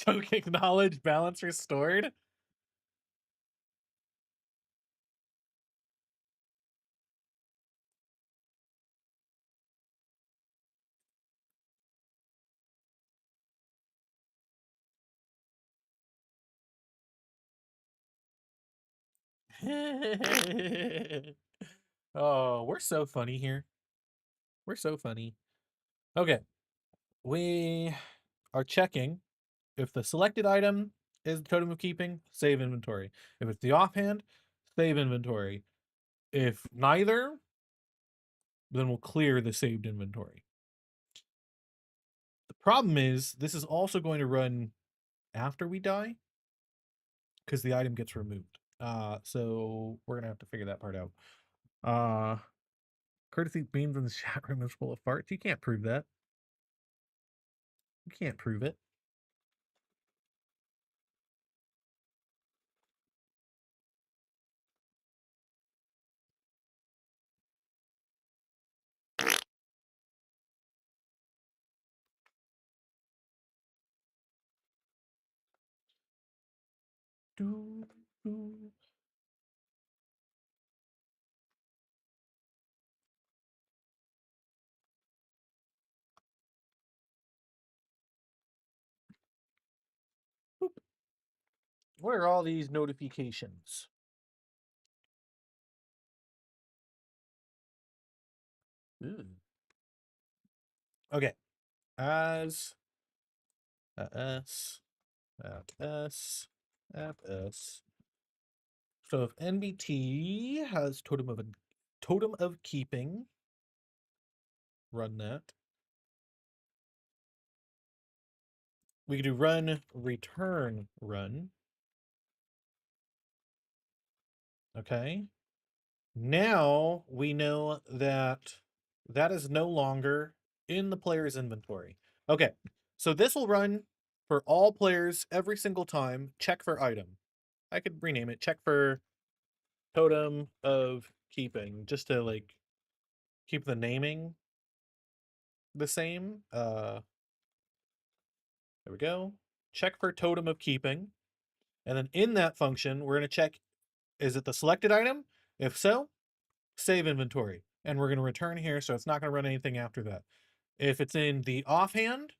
Token acknowledge balance restored. Oh, we're so funny here. We're so funny. Okay, we are checking if the selected item is the totem of keeping, save inventory. If it's the offhand, save inventory. If neither, then we'll clear the saved inventory. The problem is this is also going to run after we die because the item gets removed. So we're gonna have to figure that part out. Uh Courtesy beams in the chat room is full of farts. You can't prove that. You can't prove it. Do, do. Boop. What are all these notifications? Ooh. Okay. As s s s. So if NBT has totem of keeping, run that. We can do run return run. Okay. Now we know that that is no longer in the player's inventory. Okay. So this will run for all players every single time. Check for item. I could rename it check for totem of keeping just to like keep the naming the same. There we go. Check for totem of keeping. And then in that function, we're going to check, is it the selected item? If so, save inventory. And we're going to return here, so it's not going to run anything after that. If it's in the offhand,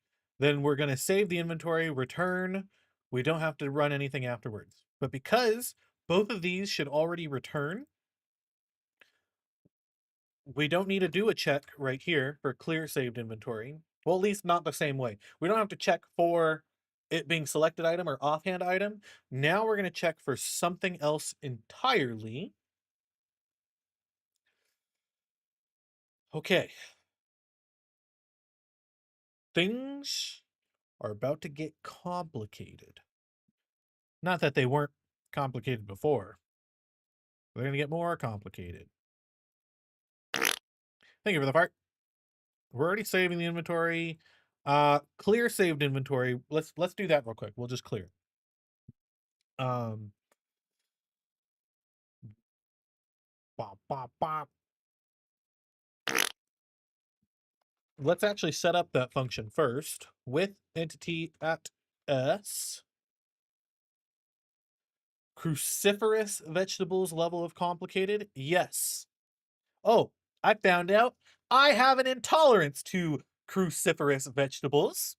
then we're going to save the inventory, return. We don't have to run anything afterwards. But because both of these should already return, we don't need to do a check right here for clear saved inventory. Well, at least not the same way. We don't have to check for it being selected item or offhand item. Now we're going to check for something else entirely. Okay. Things are about to get complicated. Not that they weren't complicated before. They're going to get more complicated. Thank you for the fart. We're already saving the inventory. Clear saved inventory. Let's do that real quick. We'll just clear. Um bop, bop, bop. Let's actually set up that function first with entity at s. Cruciferous vegetables level of complicated? Yes. Oh, I found out I have an intolerance to cruciferous vegetables.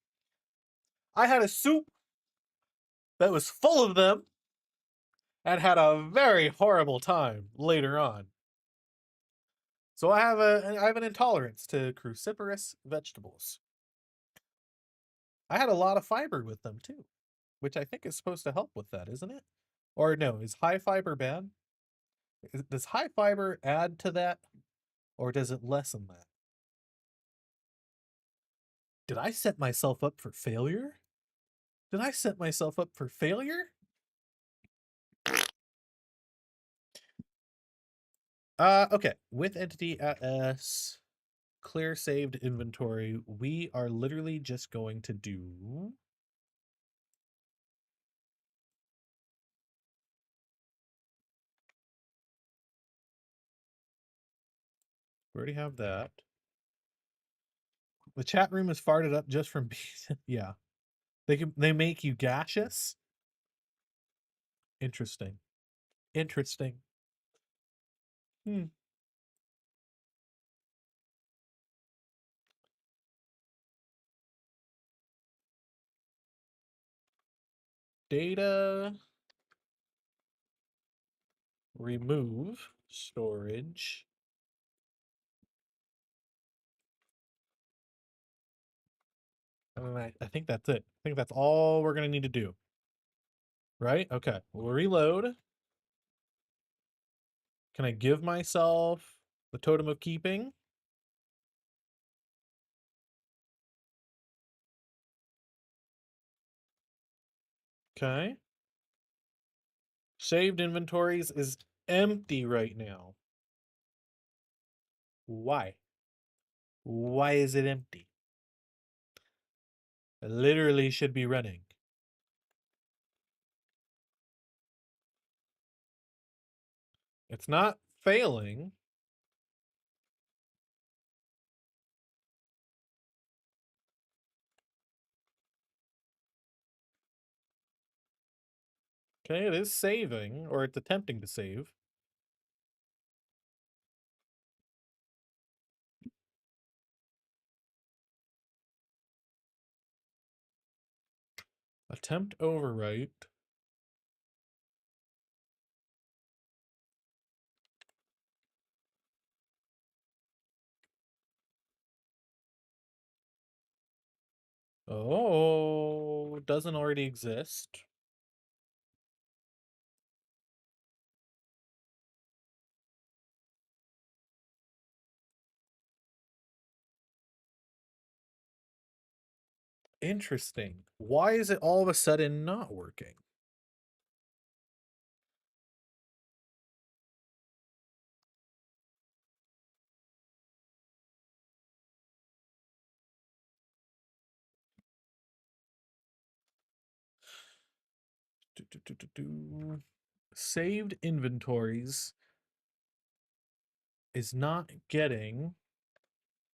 I had a soup that was full of them and had a very horrible time later on. So I have an intolerance to cruciferous vegetables. I had a lot of fiber with them too, which I think is supposed to help with that, isn't it? Or no, is high fiber bad? Does high fiber add to that, or does it lessen that? Did I set myself up for failure? Did I set myself up for failure? Okay. With entity at s, clear saved inventory, we are literally just going to do we already have that. The chat room is farted up just from yeah. They make you gaseous. Interesting. Interesting. Data remove storage. And I think that's it. I think that's all we're gonna need to do. Right? Okay. We'll reload. Can I give myself the totem of keeping? Okay. Saved inventories is empty right now. Why? Why is it empty? It literally should be running. It's not failing. Okay, it is saving, or it's attempting to save. Attempt overwrite. Oh, doesn't already exist. Interesting. Why is it all of a sudden not working? Saved inventories is not getting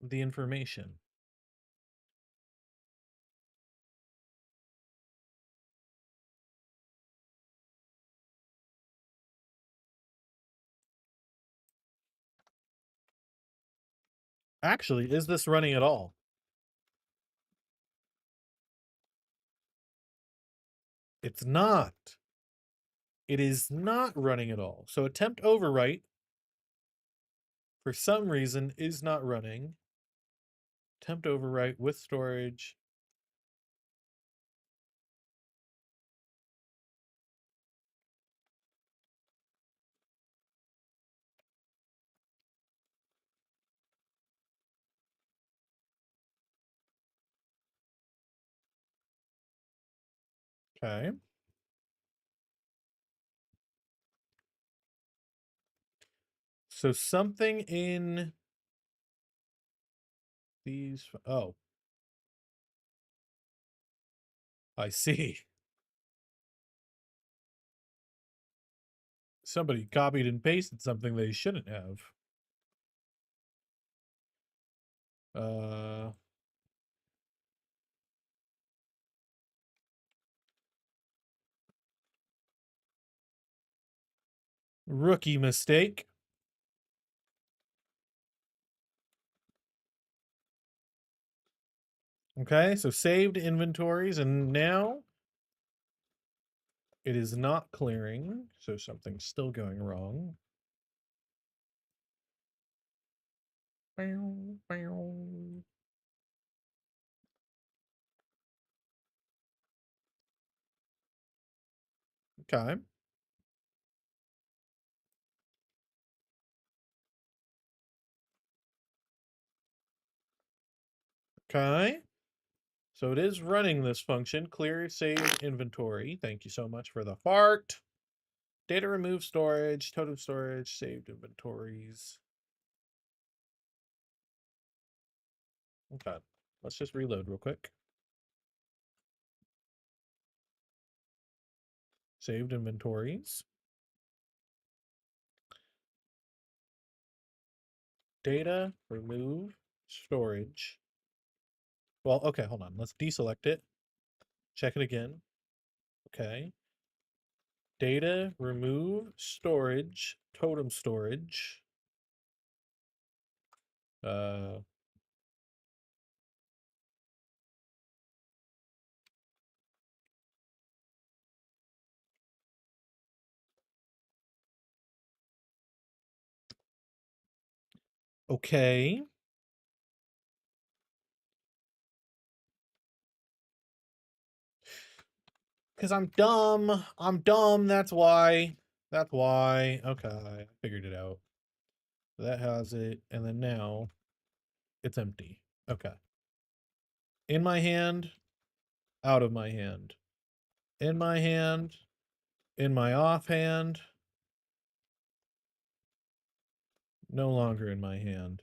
the information. Actually, is this running at all? It's not. It is not running at all. So attempt overwrite, for some reason, is not running. Attempt overwrite with storage. Okay. So something in these. Oh, I see. Somebody copied and pasted something they shouldn't have. Uh, Rookie mistake. Okay, so saved inventories, and now it is not clearing, so something's still going wrong. Okay. Okay. So it is running this function, clear saved inventory. Thank you so much for the fart. Data remove storage, totem storage, saved inventories. Okay. Let's just reload real quick. Saved inventories. Data remove storage. Well, okay, hold on. Let's deselect it. Check it again. Okay. Data remove storage, totem storage. Uh okay. Because I'm dumb. I'm dumb. That's why. That's why. Okay. I figured it out. That has it. And then now it's empty. Okay. In my hand, out of my hand. In my hand, in my offhand. No longer in my hand.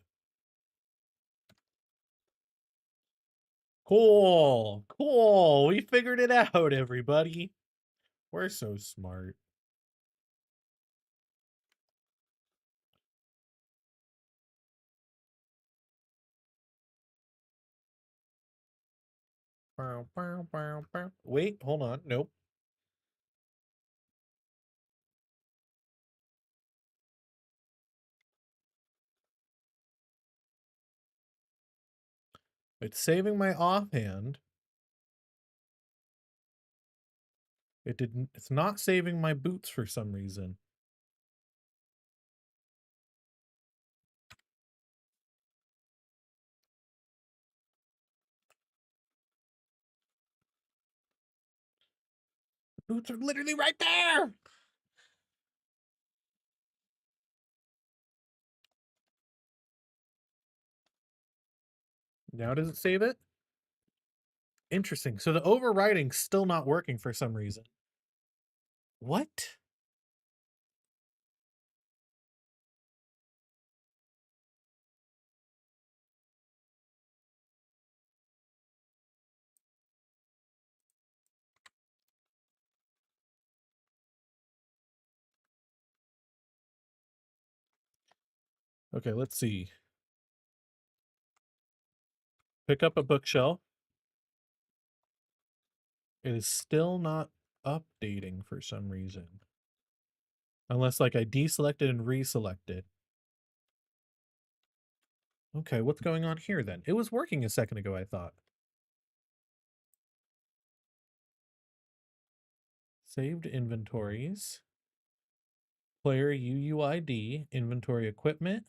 Cool. Cool. We figured it out, everybody. We're so smart. Wait, hold on. Nope. It's saving my offhand. It didn't. It's not saving my boots for some reason. Boots are literally right there. Now does it save it? Interesting. So the overriding's still not working for some reason. What? Okay, let's see. Pick up a bookshelf. It is still not updating for some reason. Unless like I deselect it and reselect it. Okay, what's going on here then? It was working a second ago, I thought. Saved inventories. Player UUID, inventory equipment.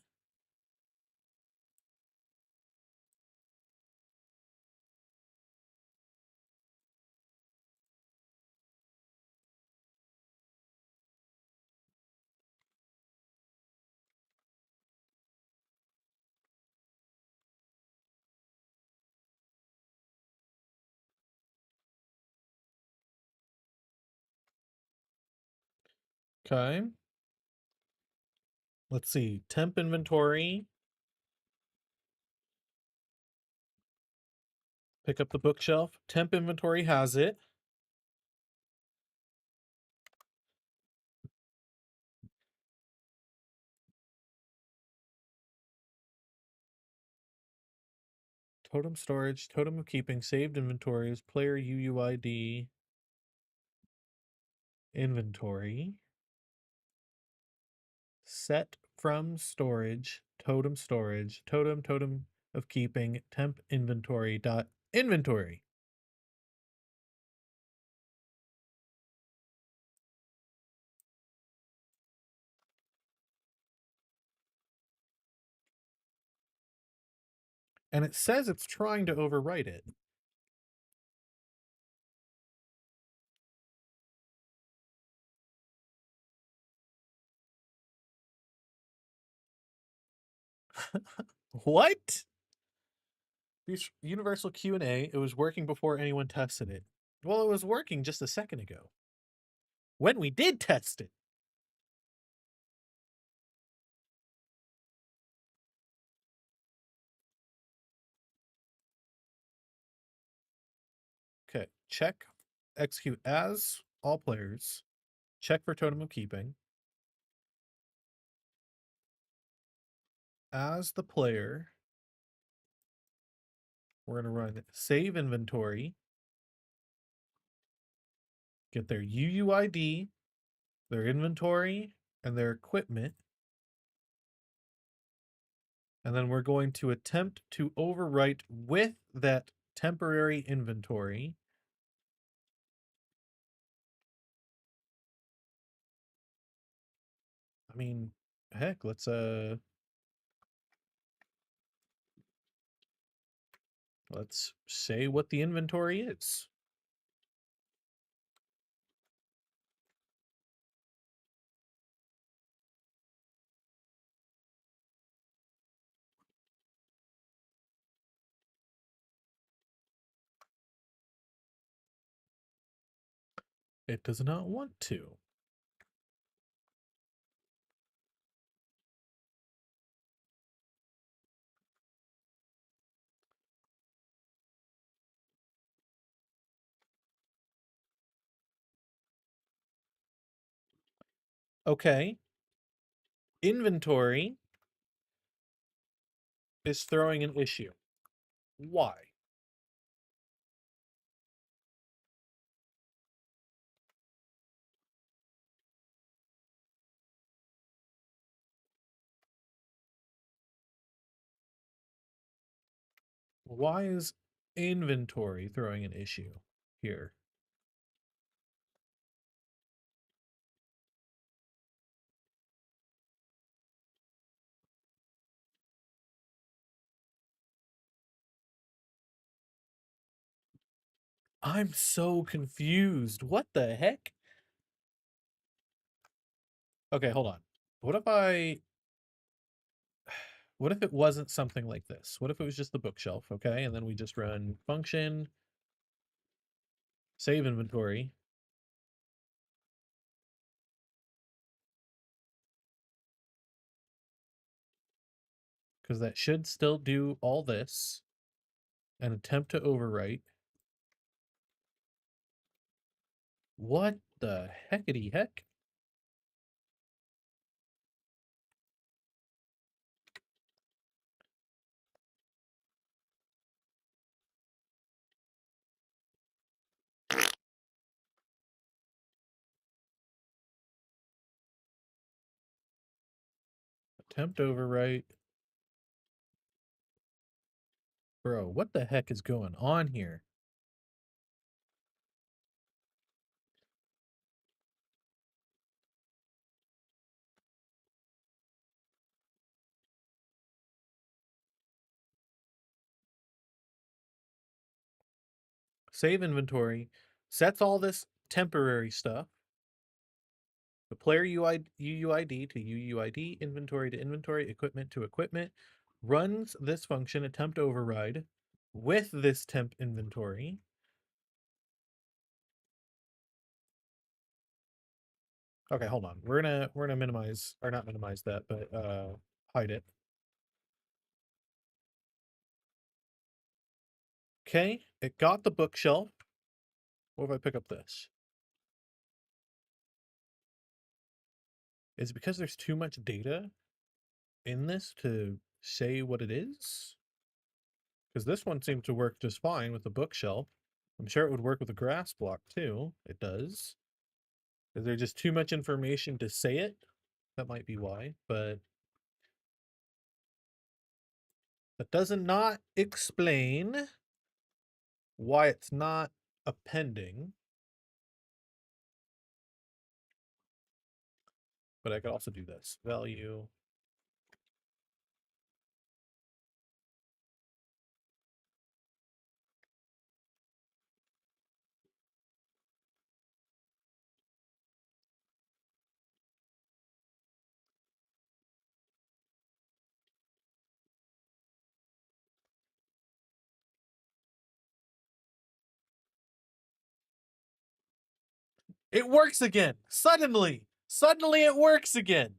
Okay. Let's see. Temp inventory. Pick up the bookshelf. Temp inventory has it. Totem storage, totem of keeping, saved inventories, player UUID, inventory. Set from storage, totem, totem of keeping, temp inventory dot inventory. And it says it's trying to overwrite it. What? Universal Q&A, it was working before anyone tested it. Well, it was working just a second ago. When we did test it. Okay, check, execute as all players. Check for totem of keeping. As the player, we're going to run save inventory. Get their UUID, their inventory, and their equipment. And then we're going to attempt to overwrite with that temporary inventory. I mean, heck, let's say what the inventory is. It does not want to. Okay. Inventory is throwing an issue. Why? Why is inventory throwing an issue here? I'm so confused. What the heck? Okay, hold on. What if it wasn't something like this? What if it was just the bookshelf, okay? And then we just run function, save inventory. Because that should still do all this. And attempt to overwrite. What the heckity heck? Attempt overwrite. Bro, what the heck is going on here? save inventory, sets all this temporary stuff, the player UUID to UUID, inventory to inventory, equipment to equipment, runs this function attempt override with this temp inventory. Okay, hold on. We're gonna minimize, or not minimize that, but hide it. Okay, it got the bookshelf. What if I pick up this? Is it because there's too much data in this to say what it is? Because this one seemed to work just fine with the bookshelf. I'm sure it would work with a grass block too. It does. Is there just too much information to say it? That might be why, but that does not explain why it's not appending. But I could also do this. Value. It works again. Suddenly it works again.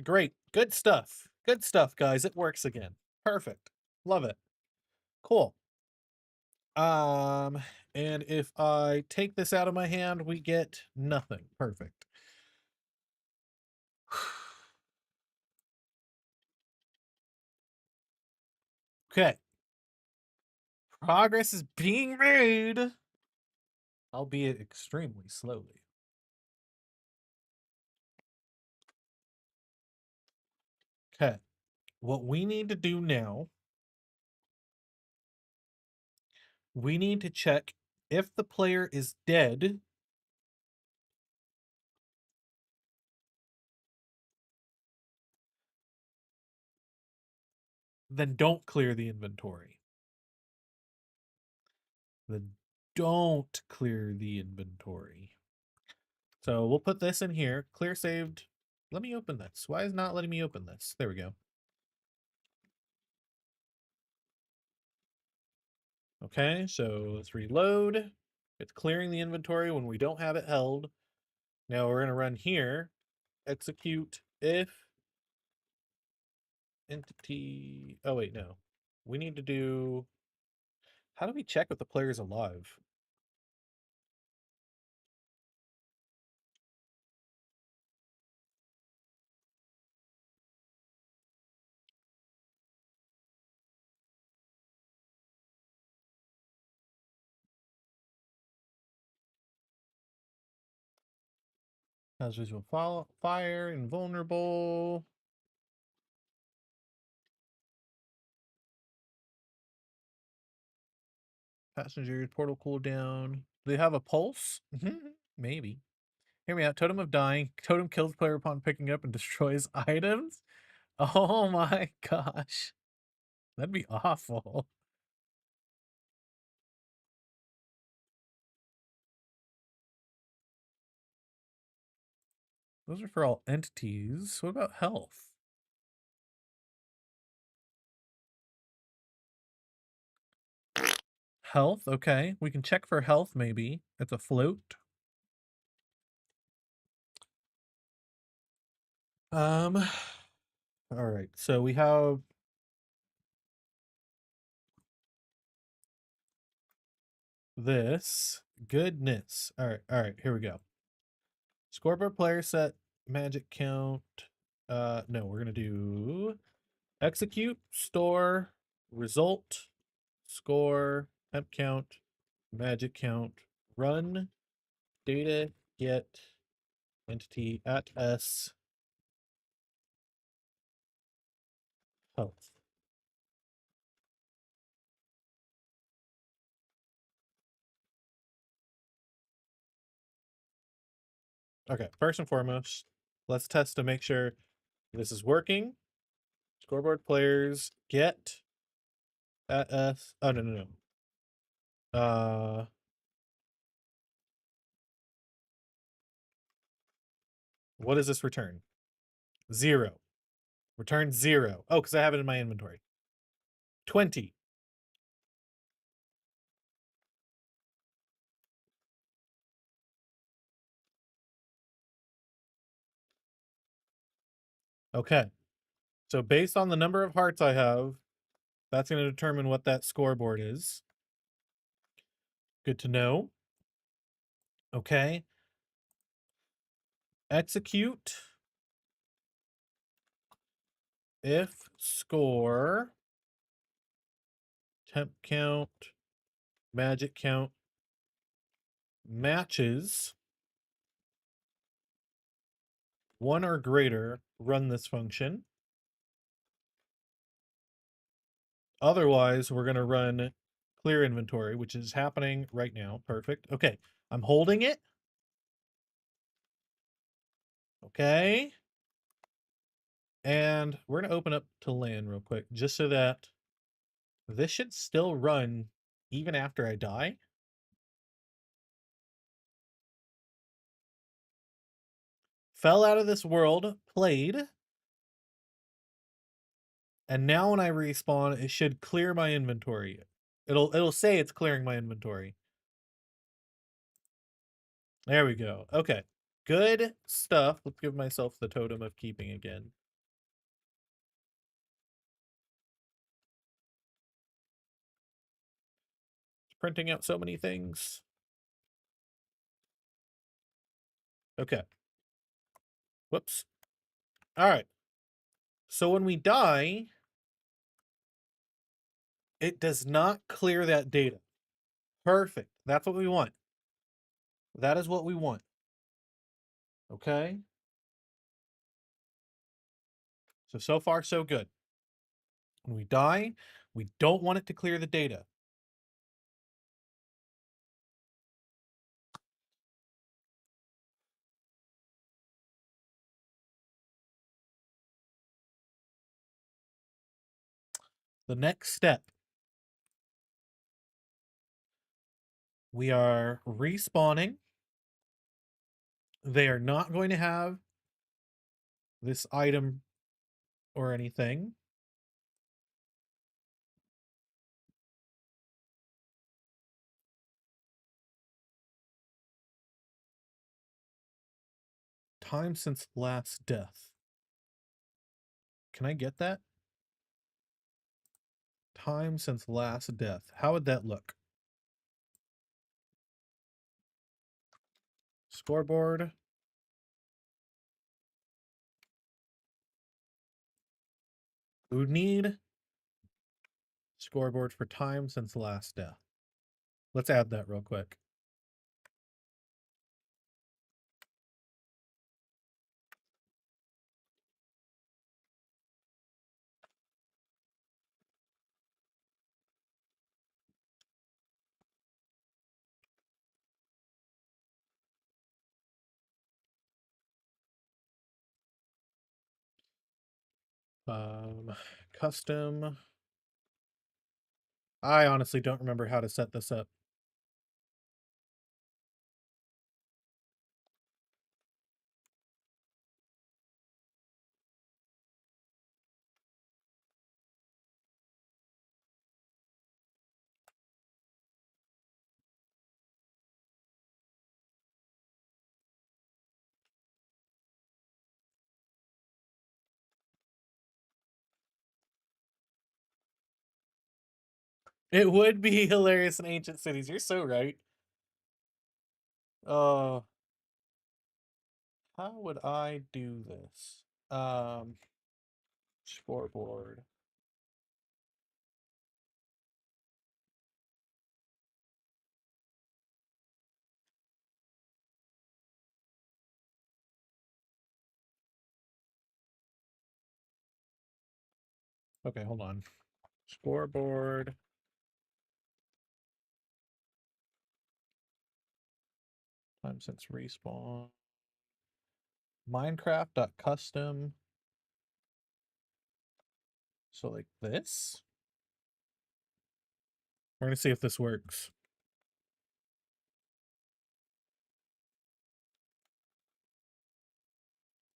Great. Good stuff. Good stuff, guys. It works again. Perfect. Love it. Cool. And if I take this out of my hand, we get nothing. Perfect. Okay. Progress is being made, albeit extremely slowly. Okay. What we need to do now, we need to check if the player is dead. Then don't clear the inventory. Then don't clear the inventory. So we'll put this in here. Clear saved. Let me open this. Why is it not letting me open this? There we go. Okay, so let's reload. It's clearing the inventory when we don't have it held. Now we're going to run here. Execute if entity. Oh, wait, no. We need to do. How do we check if the player is alive? Has visual fire, invulnerable. Passengers, portal cooldown. Do they have a pulse? Maybe. Hear me out. Totem of dying. Totem kills player upon picking up and destroys items. Oh my gosh. That'd be awful. Those are for all entities. What about health? Health, okay. We can check for health, maybe. It's a float. All right. So we have this. Goodness. All right, here we go. Score per player set, magic count. No, we're gonna do execute, store, result, score, temp count, magic count, run, data, get, entity at S, health. Okay, first and foremost, let's test to make sure this is working. Scoreboard players get at us. Oh, no, no, no. What does this return? 0. Return 0. Oh, because I have it in my inventory. 20. Okay. So based on the number of hearts I have, that's going to determine what that scoreboard is. Good to know. Okay. Execute if score temp count magic count matches 1 or greater, run this function. Otherwise, we're going to run clear inventory, which is happening right now. Perfect. Okay. I'm holding it. Okay. And we're going to open up to land real quick, just so that this should still run even after I die. Fell out of this world, played. And now when I respawn, it should clear my inventory. It'll say it's clearing my inventory. There we go. Okay. Good stuff. Let's give myself the totem of keeping again. It's printing out so many things. Okay. Whoops. All right. So when we die, it does not clear that data. Perfect. That's what we want. That is what we want. Okay. So far, so good. When we die, we don't want it to clear the data. The next step, we are respawning. They are not going to have this item or anything. Time since last death. Can I get that? Time since last death. How would that look? Scoreboard. We would need scoreboard for time since last death. Let's add that real quick. Um, Custom. I honestly don't remember how to set this up. It would be hilarious in ancient cities. You're so right. Uh, how would I do this? Scoreboard. Okay, hold on. Scoreboard. Time since respawn. Minecraft.custom. So like this. We're gonna see if this works.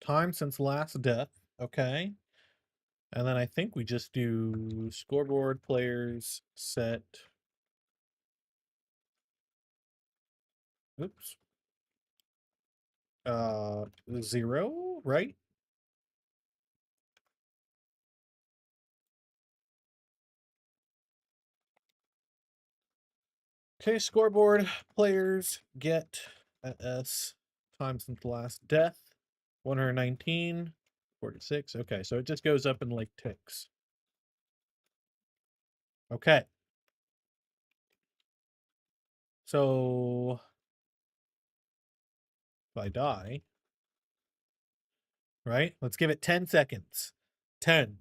Time since last death. Okay. And then I think we just do scoreboard players set. Oops. 0, right? Okay, scoreboard players get S time since last death. 119, 46. Okay, so it just goes up in like ticks. Okay. So if I die, right? Let's give it 10 seconds. 10,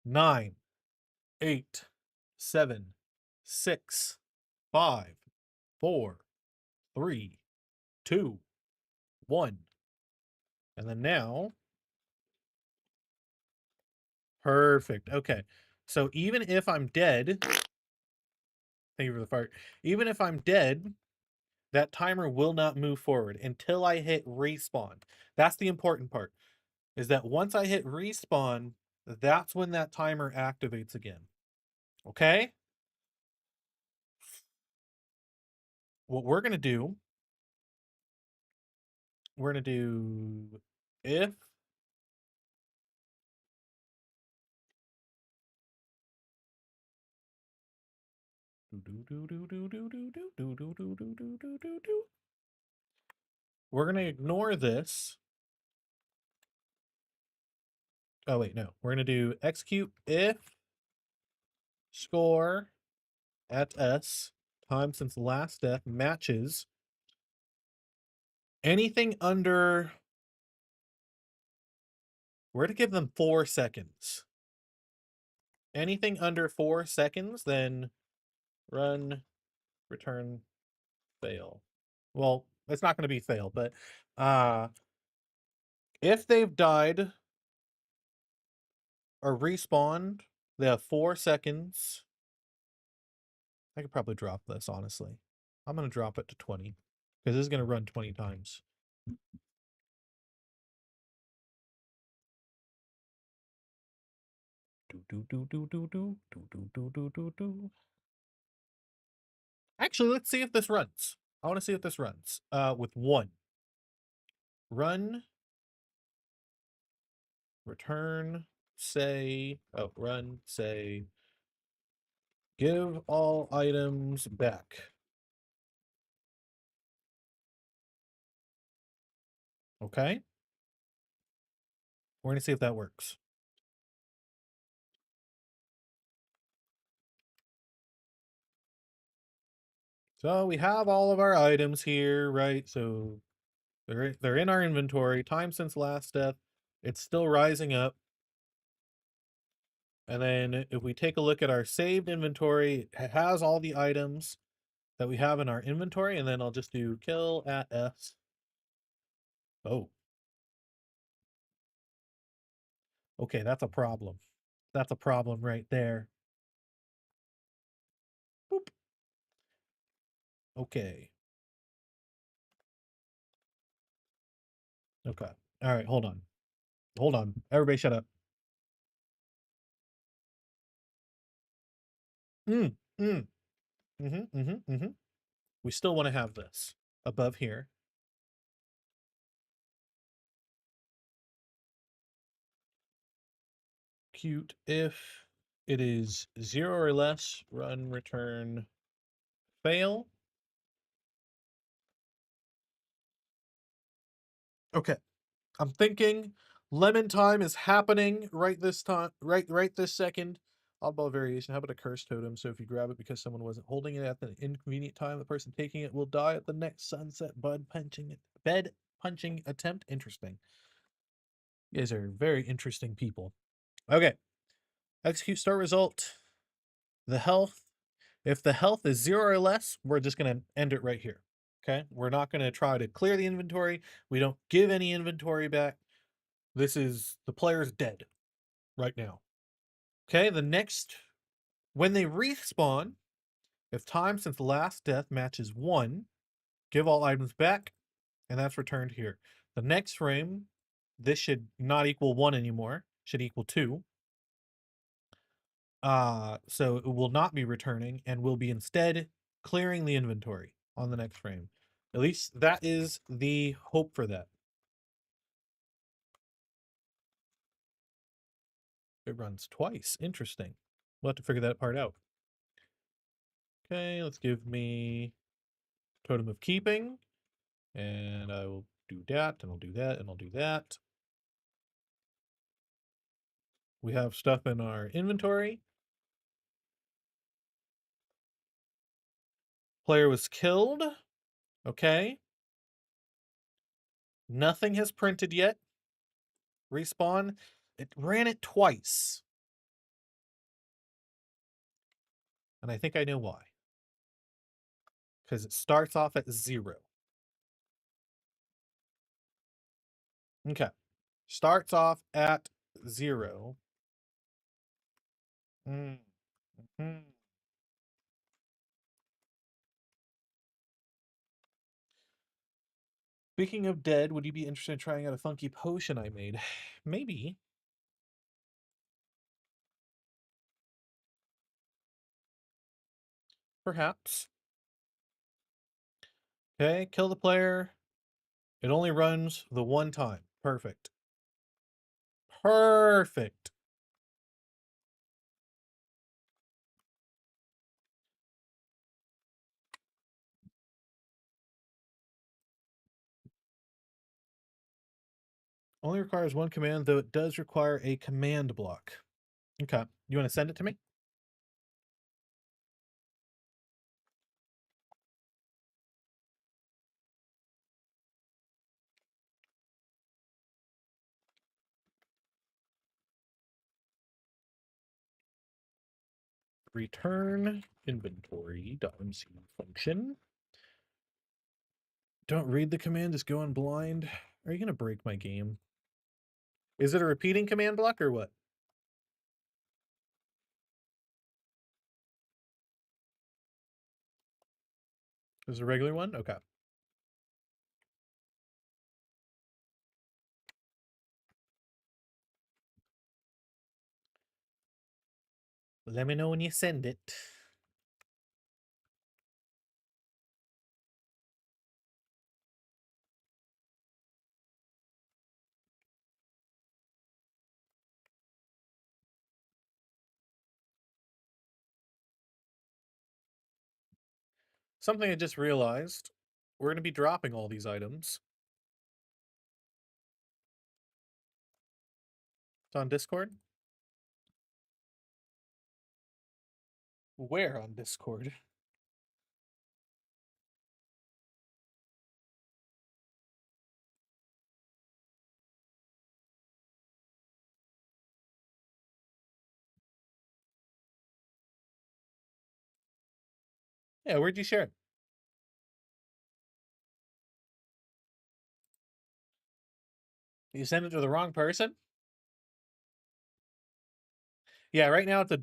9, 8, 7, 6, 5, 4, 3, 2, 1. And then now, perfect. Okay. So even if I'm dead, thank you for the fart. Even if I'm dead, that timer will not move forward until I hit respawn. That's the important part, is that once I hit respawn, that's when that timer activates again. Okay? What we're going to do, we're going to do if we're going to ignore this. Oh, wait, no. We're going to do execute if score at S time since last death matches anything under. We're to give them 4 seconds. Anything under 4 seconds, then run, return, fail. Well, it's not going to be fail, but if they've died or respawned, they have 4 seconds. I could probably drop this, honestly. I'm going to drop it to 20 because this is going to run 20 times. Actually, let's see if this runs. I want to see if this runs. With 1. Run, return, say, run, say, give all items back. Okay. We're going to see if that works. So we have all of our items here, right? So they're in our inventory. Time since last death, it's still rising up. And then if we take a look at our saved inventory, it has all the items that we have in our inventory. And then I'll just do kill at S. Oh. Okay, that's a problem. That's a problem right there. Boop. Okay. Okay. All right, hold on. Hold on. Everybody shut up. We still want to have this above here. Cute if it is 0 or less, run, return, fail. Okay. I'm thinking lemon time is happening right this time, right this second. Oddball variation. How about a curse totem? So if you grab it because someone wasn't holding it at the inconvenient time, the person taking it will die at the next sunset bed punching attempt. Interesting. You guys are very interesting people. Okay. Execute start result. The health. If the health is 0 or less, we're just going to end it right here. Okay, we're not going to try to clear the inventory. We don't give any inventory back. This is the player's dead right now. Okay, the next, when they respawn, if time since the last death matches 1, give all items back, and that's returned here. The next frame, this should not equal 1 anymore, should equal 2. So it will not be returning and will be instead clearing the inventory on the next frame. At least that is the hope for that. It runs twice. Interesting. We'll have to figure that part out. Okay, let's give me Totem of Keeping. And I will do that, and I'll do that, and I'll do that. We have stuff in our inventory. Player was killed. Okay. Nothing has printed yet. Respawn. It ran it twice. And I think I know why. Because it starts off at 0. Okay. Starts off at 0. Mm-hmm. Speaking of dead, would you be interested in trying out a funky potion I made? Maybe. Perhaps. Okay, kill the player. It only runs the 1 time. Perfect. Perfect. Only requires 1 command, though it does require a command block. Okay. You want to send it to me? Return inventory.mc function. Don't read the command, just go in blind. Are you going to break my game? Is it a repeating command block or what? Is it a regular one? Okay. Let me know when you send it. Something I just realized. We're going to be dropping all these items. It's on Discord. Where on Discord? Yeah, where'd you share it? You sent it to the wrong person? Yeah, right now it's a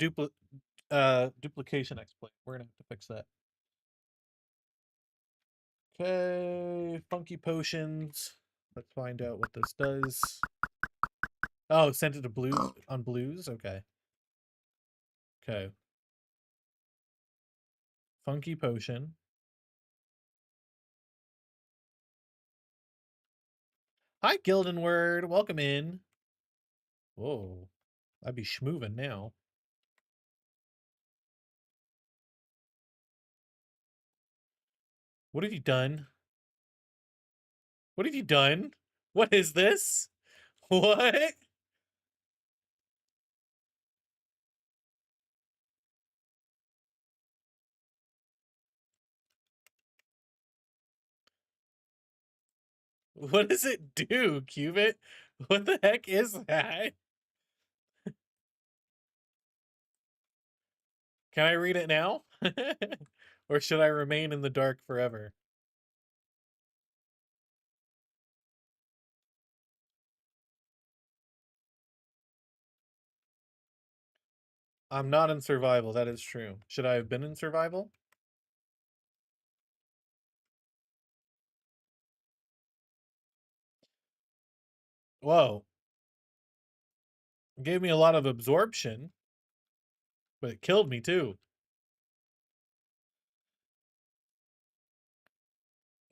duplication exploit. We're gonna have to fix that. Okay, funky potions. Let's find out what this does. Oh, sent it to blue on blues? Okay. Okay. Funky potion. Hi, Gildenward. Welcome in. Whoa. I'd be schmoovin' now. What have you done? What have you done? What is this? What? What does it do, Cubit? What the heck is that? Can I read it now? Or should I remain in the dark forever? I'm not in survival, that is true. Should I have been in survival? Whoa. It gave me a lot of absorption, but it killed me too.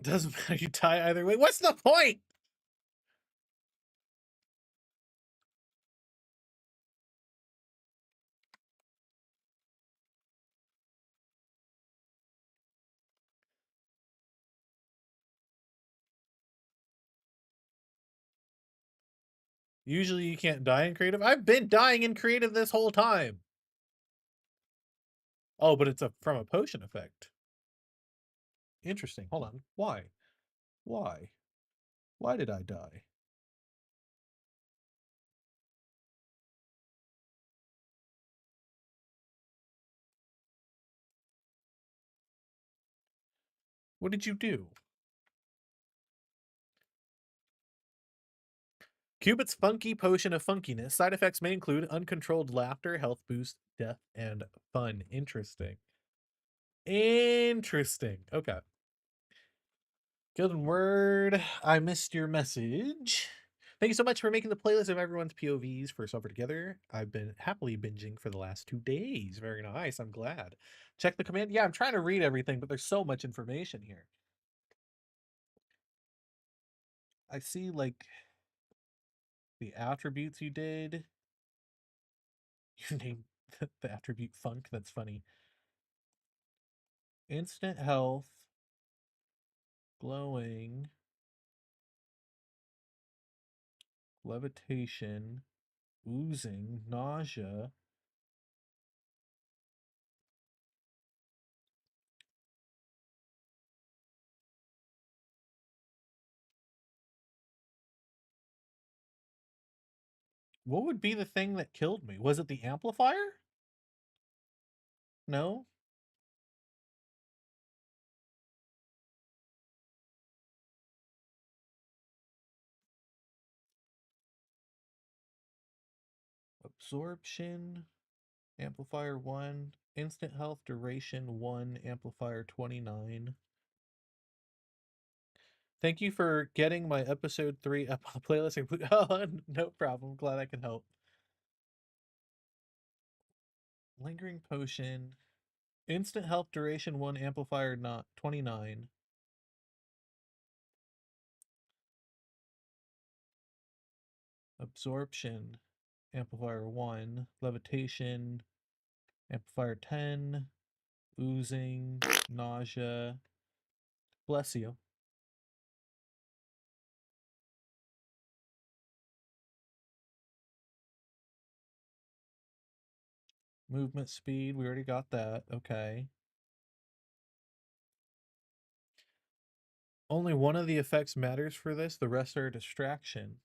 Doesn't matter, you die either way. What's the point? Usually you can't die in creative. I've been dying in creative this whole time. Oh, but it's from a potion effect. Interesting. Hold on. Why? Why? Why did I die? What did you do? Cubit's funky potion of funkiness. Side effects may include uncontrolled laughter, health boost, death, and fun. Interesting. Interesting. Okay. Good word. I missed your message. Thank you so much for making the playlist of everyone's POVs for Suffer Together. I've been happily binging for the last 2 days. Very nice. I'm glad. Check the command. Yeah, I'm trying to read everything, but there's so much information here. I see like the attributes you did. You named the attribute funk. That's funny. Instant health, glowing, levitation, oozing, nausea. What would be the thing that killed me? Was it the amplifier? No. Absorption, amplifier 1, instant health duration 1, amplifier 29. Thank you for getting my episode 3 up on the playlist. Oh, no problem. Glad I can help. Lingering potion, instant health duration 1, amplifier not 29. Absorption, amplifier 1, levitation, amplifier 10, oozing, nausea. Bless you. Movement speed, we already got that. Okay. Only one of the effects matters for this, the rest are a distraction.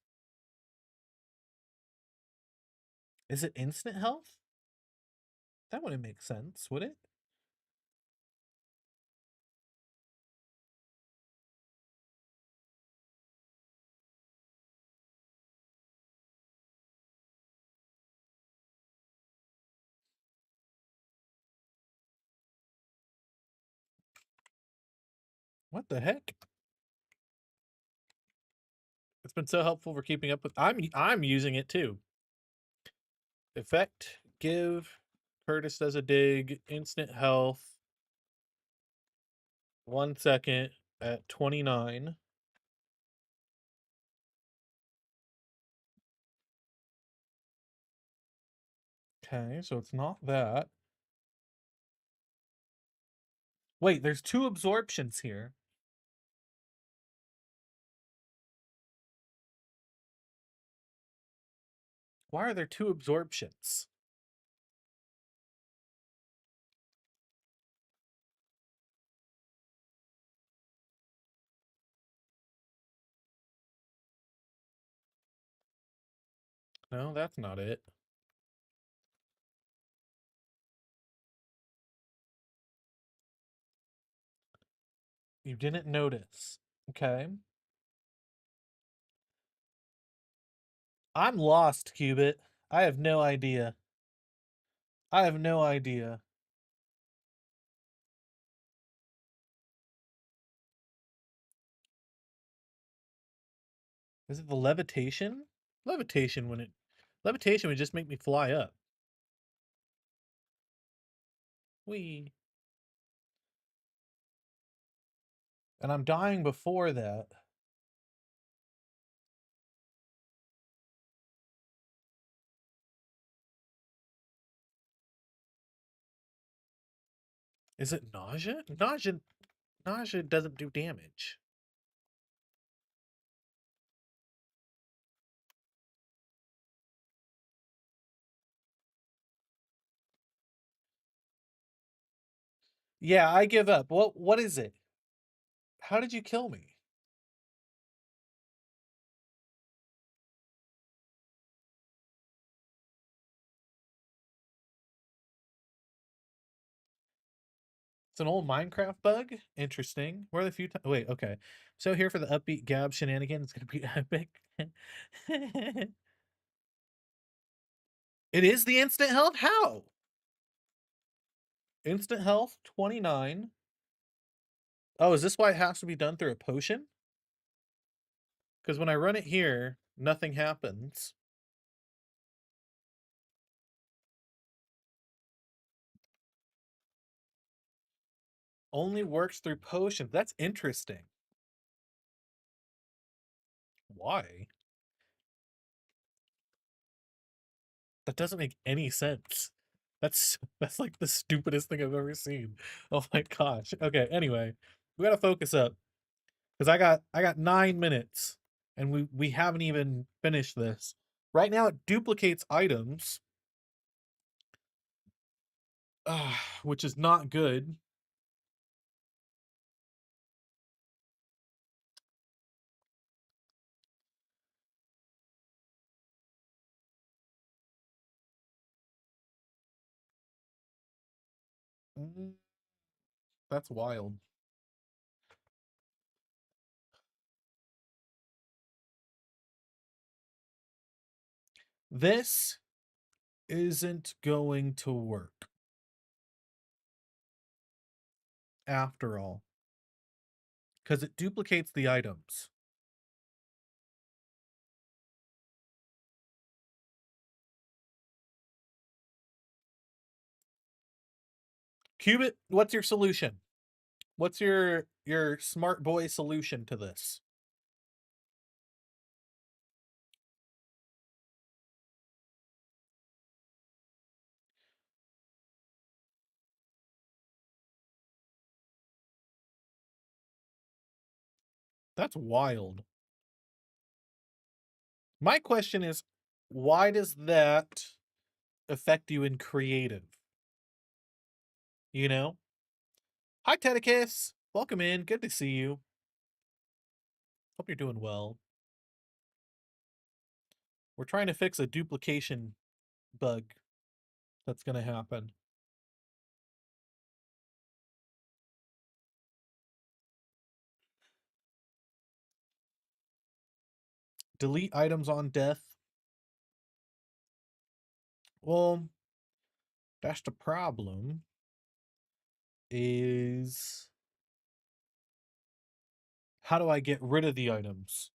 Is it instant health? That wouldn't make sense, would it? What the heck? It's been so helpful for keeping up with. I'm using it too. Effect, give, Curtis does a dig, instant health, 1 second at 29. Okay, so it's not that. Wait, there's 2 absorptions here. Why are there 2 absorptions? No, that's not it. You didn't notice. Okay. I'm lost, Cubit. I have no idea. I have no idea. Is it the levitation? Levitation would just make me fly up. Whee. And I'm dying before that. Is it nausea? Nausea doesn't do damage. Yeah, I give up. What is it? How did you kill me? It's an old Minecraft bug? Interesting. Where are the few times? Wait, okay. So here for the upbeat Gab shenanigan. It's gonna be epic. It is the instant health? How? Instant health, 29. Oh, is this why it has to be done through a potion? Because when I run it here, nothing happens. Only works through potions. That's interesting. Why? That doesn't make any sense. That's like the stupidest thing I've ever seen. Oh my gosh. Okay, anyway, we gotta focus up. Because I got 9 minutes and we haven't even finished this. Right now it duplicates items. Which is not good. Mm, That's wild. This isn't going to work after all. Because it duplicates the items. Cubit, what's your solution? What's your smart boy solution to this? That's wild. My question is, why does that affect you in creative? You know? Hi, Tedicus. Welcome in. Good to see you. Hope you're doing well. We're trying to fix a duplication bug that's going to happen. Delete items on death. Well, that's the problem. Is how do I get rid of the items?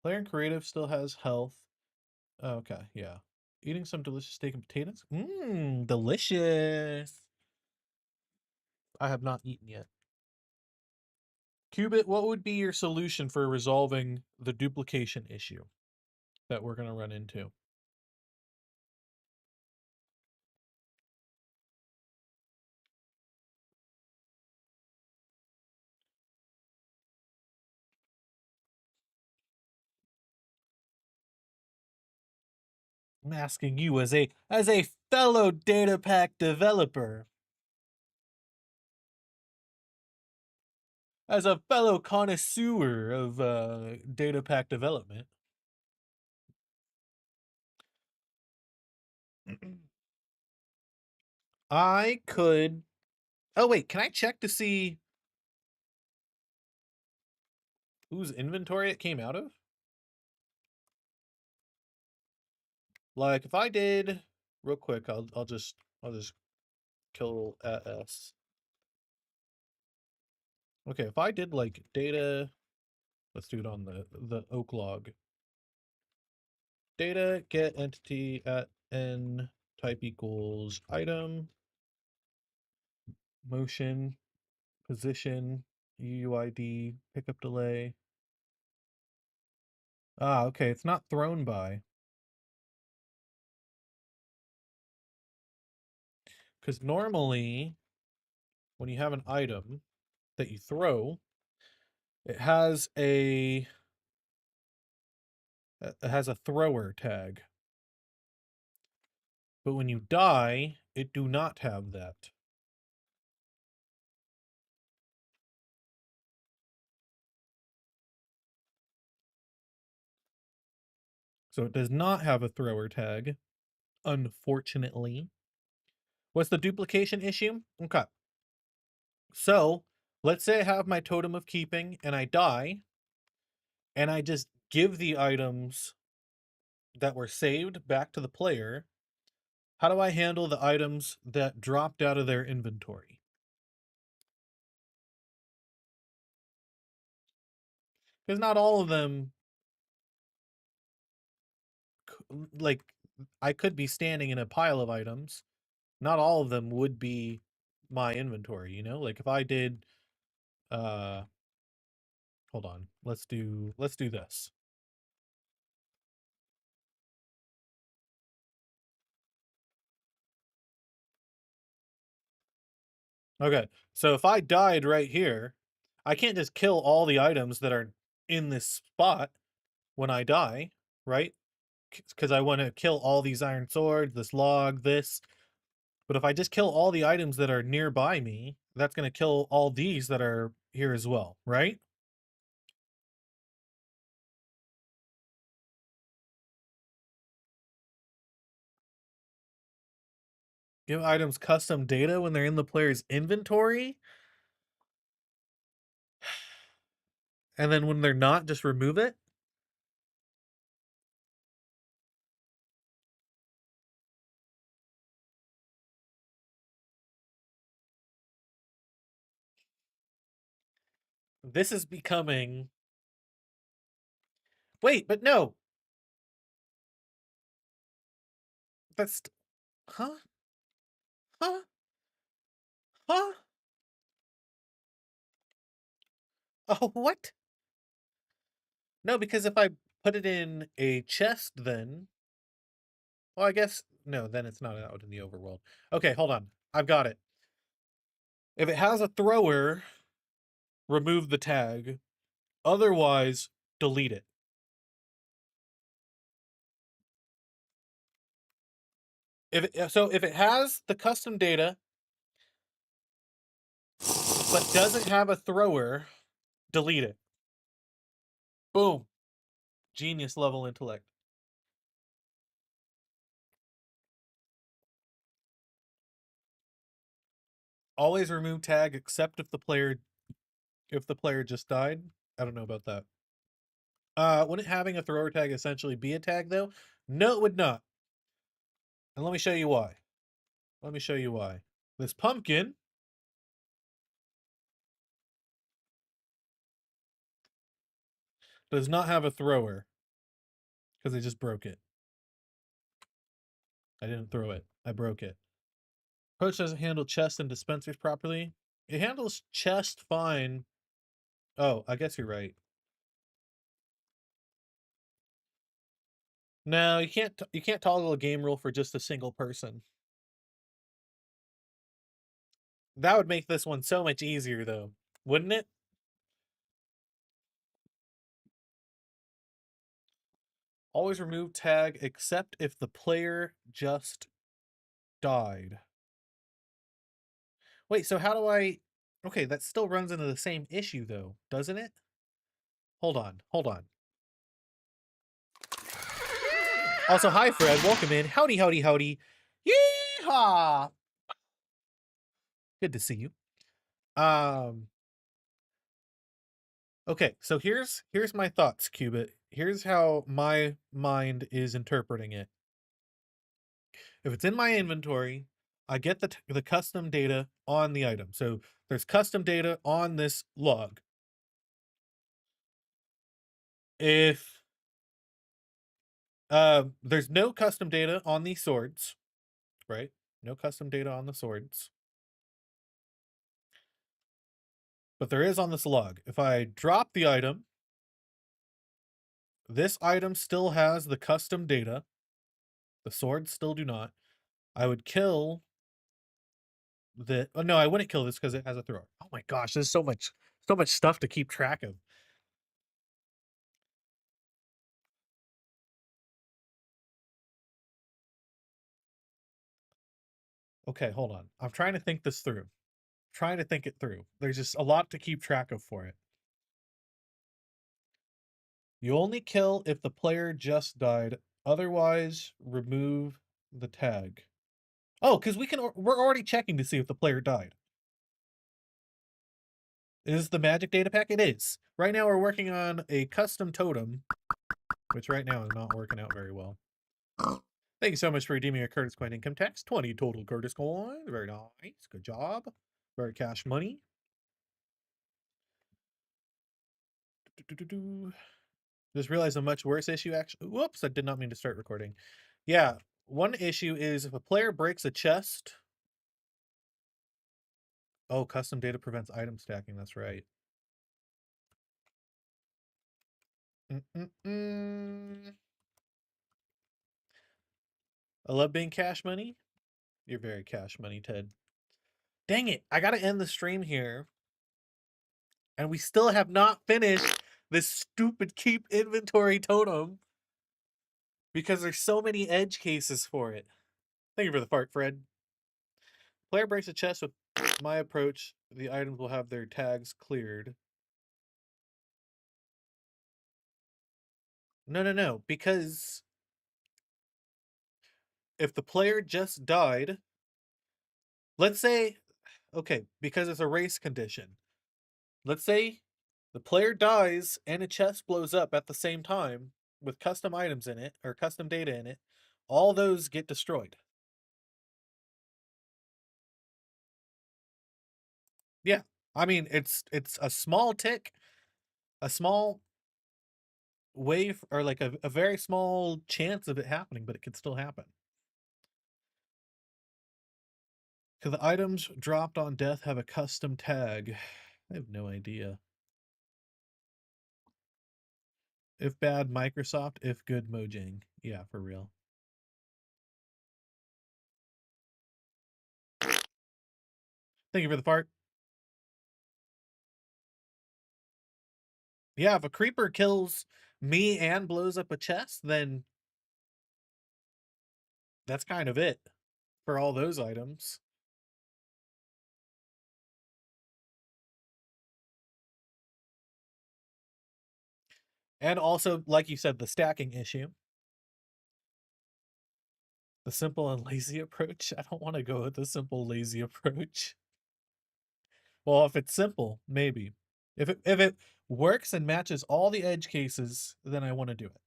Player in creative still has health. Oh, okay, yeah. Eating some delicious steak and potatoes. Mmm, delicious. I have not eaten yet. Cubit, what would be your solution for resolving the duplication issue that we're going to run into? I'm asking you as a fellow Datapack developer, as a fellow connoisseur of Datapack development. I could Oh, wait, can I check to see whose inventory it came out of? Like, if I did real quick, I'll just kill s. Okay, if I did like data, let's do it on the oak log. Data get entity at n type equals item motion position UUID pickup delay. Ah, okay, it's not thrown by. Because normally, when you have an item that you throw, it has a thrower tag. But when you die, it do not have that. So it does not have a thrower tag, unfortunately. What's the duplication issue? Okay. So let's say I have my totem of keeping and I die, and I just give the items that were saved back to the player. How do I handle the items that dropped out of their inventory? Because not all of them, like, I could be standing in a pile of items. Not all of them would be my inventory, you know? Like if I did, hold on, let's do this. Okay, so if I died right here, I can't just kill all the items that are in this spot when I die, right? Because I want to kill all these iron swords, this log, this. But if I just kill all the items that are nearby me, that's going to kill all these that are here as well, right? Give items custom data when they're in the player's inventory. And then when they're not, just remove it. This is becoming. Wait, but no. That's. Huh? Huh? Huh? Oh, what? No, because if I put it in a chest, then. Well, I guess. No, then it's not out in the overworld. Okay, hold on. I've got it. If it has a thrower, remove the tag. Otherwise, delete it. If it has the custom data but doesn't have a thrower, delete it. Boom. Genius level intellect. Always remove tag except if the player just died. I don't know about that. Wouldn't having a thrower tag essentially be a tag though? No, it would not. And let me show you why. Let me show you why. This pumpkin does not have a thrower because I just broke it. I didn't throw it. I broke it. Approach doesn't handle chests and dispensers properly. It handles chest fine. Oh, I guess you're right. No, you can't toggle a game rule for just a single person. That would make this one so much easier though, wouldn't it? Always remove tag except if the player just died. Wait, so how do I... Okay, that still runs into the same issue though, doesn't it? Hold on. Also, hi Fred, welcome in. Howdy. Yeehaw! Good to see you. Um okay, so here's my thoughts, Cubit. Here's how my mind is interpreting it. If it's in my inventory, I get the custom data on the item. So there's custom data on this log. If there's no custom data on these swords, right? No custom data on the swords. But there is on this log. If I drop the item, this item still has the custom data. The swords still do not. I would kill the oh no, I wouldn't kill this because it has a thrower. Oh my gosh, there's so much stuff to keep track of. Okay, hold on. I'm trying to think this through. Trying to think it through. There's just a lot to keep track of for it. You only kill if the player just died. Otherwise, remove the tag. Oh, because we're already checking to see if the player died. Is the Magic Datapack? It is. Right now we're working on a custom totem, which right now is not working out very well. Thank you so much for redeeming your Curtis Coin income tax. 20 total Curtis Coin. Very nice. Good job. Very cash money. Just realized a much worse issue actually. Whoops, I did not mean to start recording. Yeah, one issue is if a player breaks a chest. Oh, custom data prevents item stacking. That's right. I love being cash money. You're very cash money, Ted. Dang it, I gotta end the stream here. And we still have not finished this stupid keep inventory totem. Because there's so many edge cases for it. Thank you for the fart, Fred. Player breaks a chest with my approach. The items will have their tags cleared. No. Because if the player just died, let's say, okay, because it's a race condition. Let's say the player dies and a chest blows up at the same time with custom items in it or custom data in it. All those get destroyed. Yeah. I mean, it's a small tick, a small wave, or like a very small chance of it happening, but it can still happen. Could the items dropped on death have a custom tag? I have no idea. If bad, Microsoft. If good, Mojang. Yeah, for real. Thank you for the fart. Yeah, if a creeper kills me and blows up a chest, then that's kind of it for all those items. And also, like you said, the stacking issue. The simple and lazy approach. I don't want to go with the simple, lazy approach. Well, if it's simple, maybe. If it works and matches all the edge cases, then I want to do it.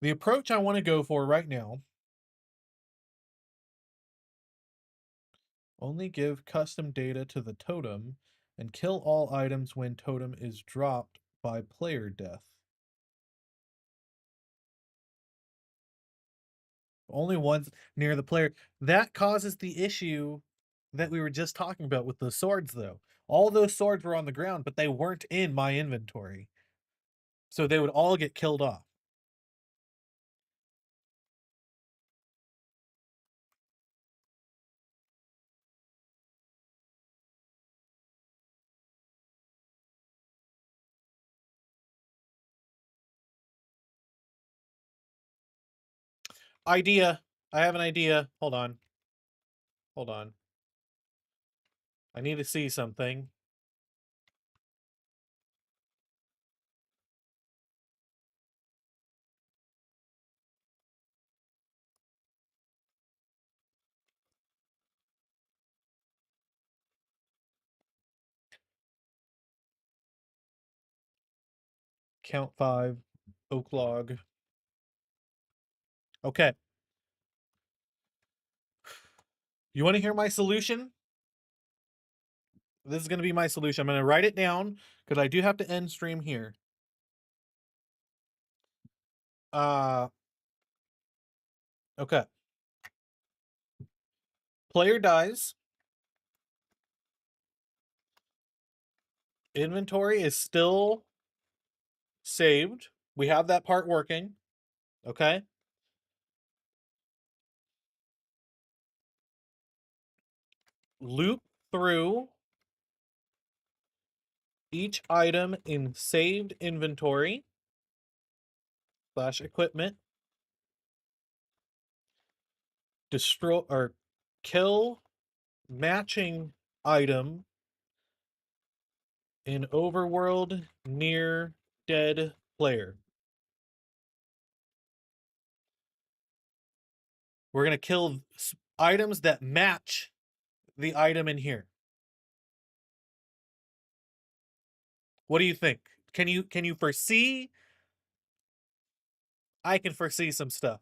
The approach I want to go for right now, only give custom data to the totem and kill all items when totem is dropped by player death. Only ones near the player. That causes the issue that we were just talking about with the swords, though. All those swords were on the ground, but they weren't in my inventory. So they would all get killed off. Idea. I have an idea. Hold on. Hold on. I need to see something. count 5, oak log. Okay. You want to hear my solution? This is going to be my solution. I'm going to write it down because I do have to end stream here. Okay. Player dies. Inventory is still saved. We have that part working. Okay. Loop through each item in saved inventory / equipment. Destroy or kill matching item in overworld near dead player. We're going to kill items that match the item in here. What do you think? Can you foresee? I can foresee some stuff.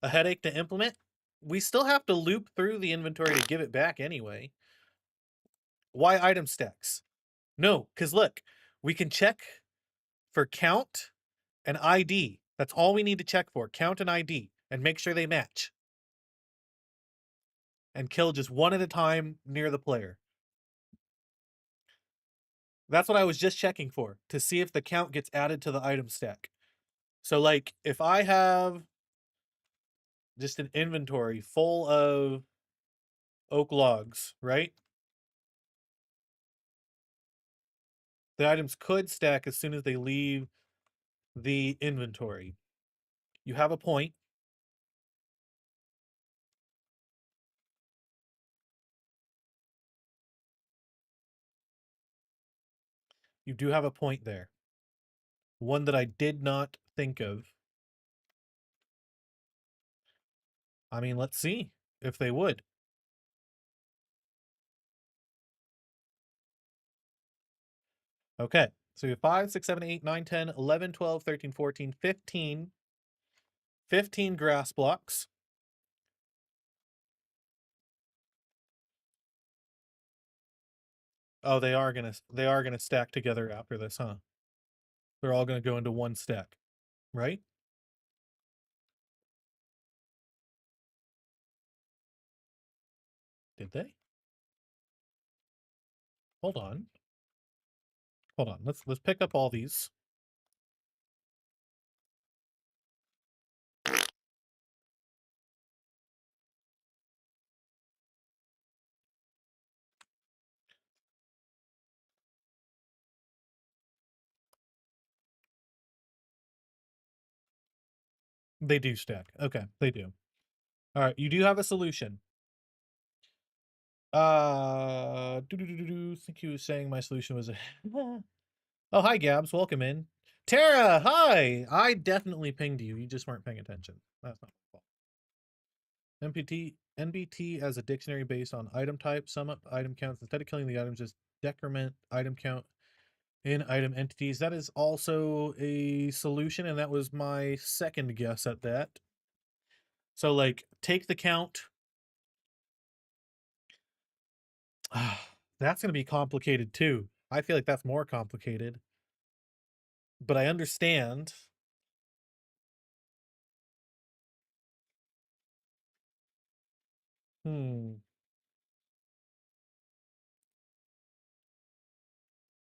A headache to implement? We still have to loop through the inventory to give it back anyway. Why item stacks? No, because look, we can check for count and ID. That's all we need to check for. Count and ID and make sure they match. And kill just one at a time near the player. That's what I was just checking for, to see if the count gets added to the item stack. So like if I have just an inventory full of oak logs, right? The items could stack as soon as they leave the inventory. You have a point. You do have a point there. One that I did not think of. I mean, let's see if they would. Okay, so you have 5, 6, 7, 8, 9, 10, 11, 12, 13, 14, 15. 15 grass blocks. Oh, they are gonna stack together after this, huh? They're all gonna go into one stack, right? Did they? Hold on. Hold on. Let's pick up all these. They do stack. Okay, they do. All right, you do have a solution. Think he was saying my solution was a Oh, hi Gabs, welcome in. Tara, hi. I definitely pinged you. You just weren't paying attention. That's not my fault. NBT as a dictionary based on item type, sum up item counts. Instead of killing the items, just decrement item count in item entities. That is also a solution, and that was my second guess at that. So, like, take the count. That's going to be complicated too. I feel like that's more complicated. But I understand.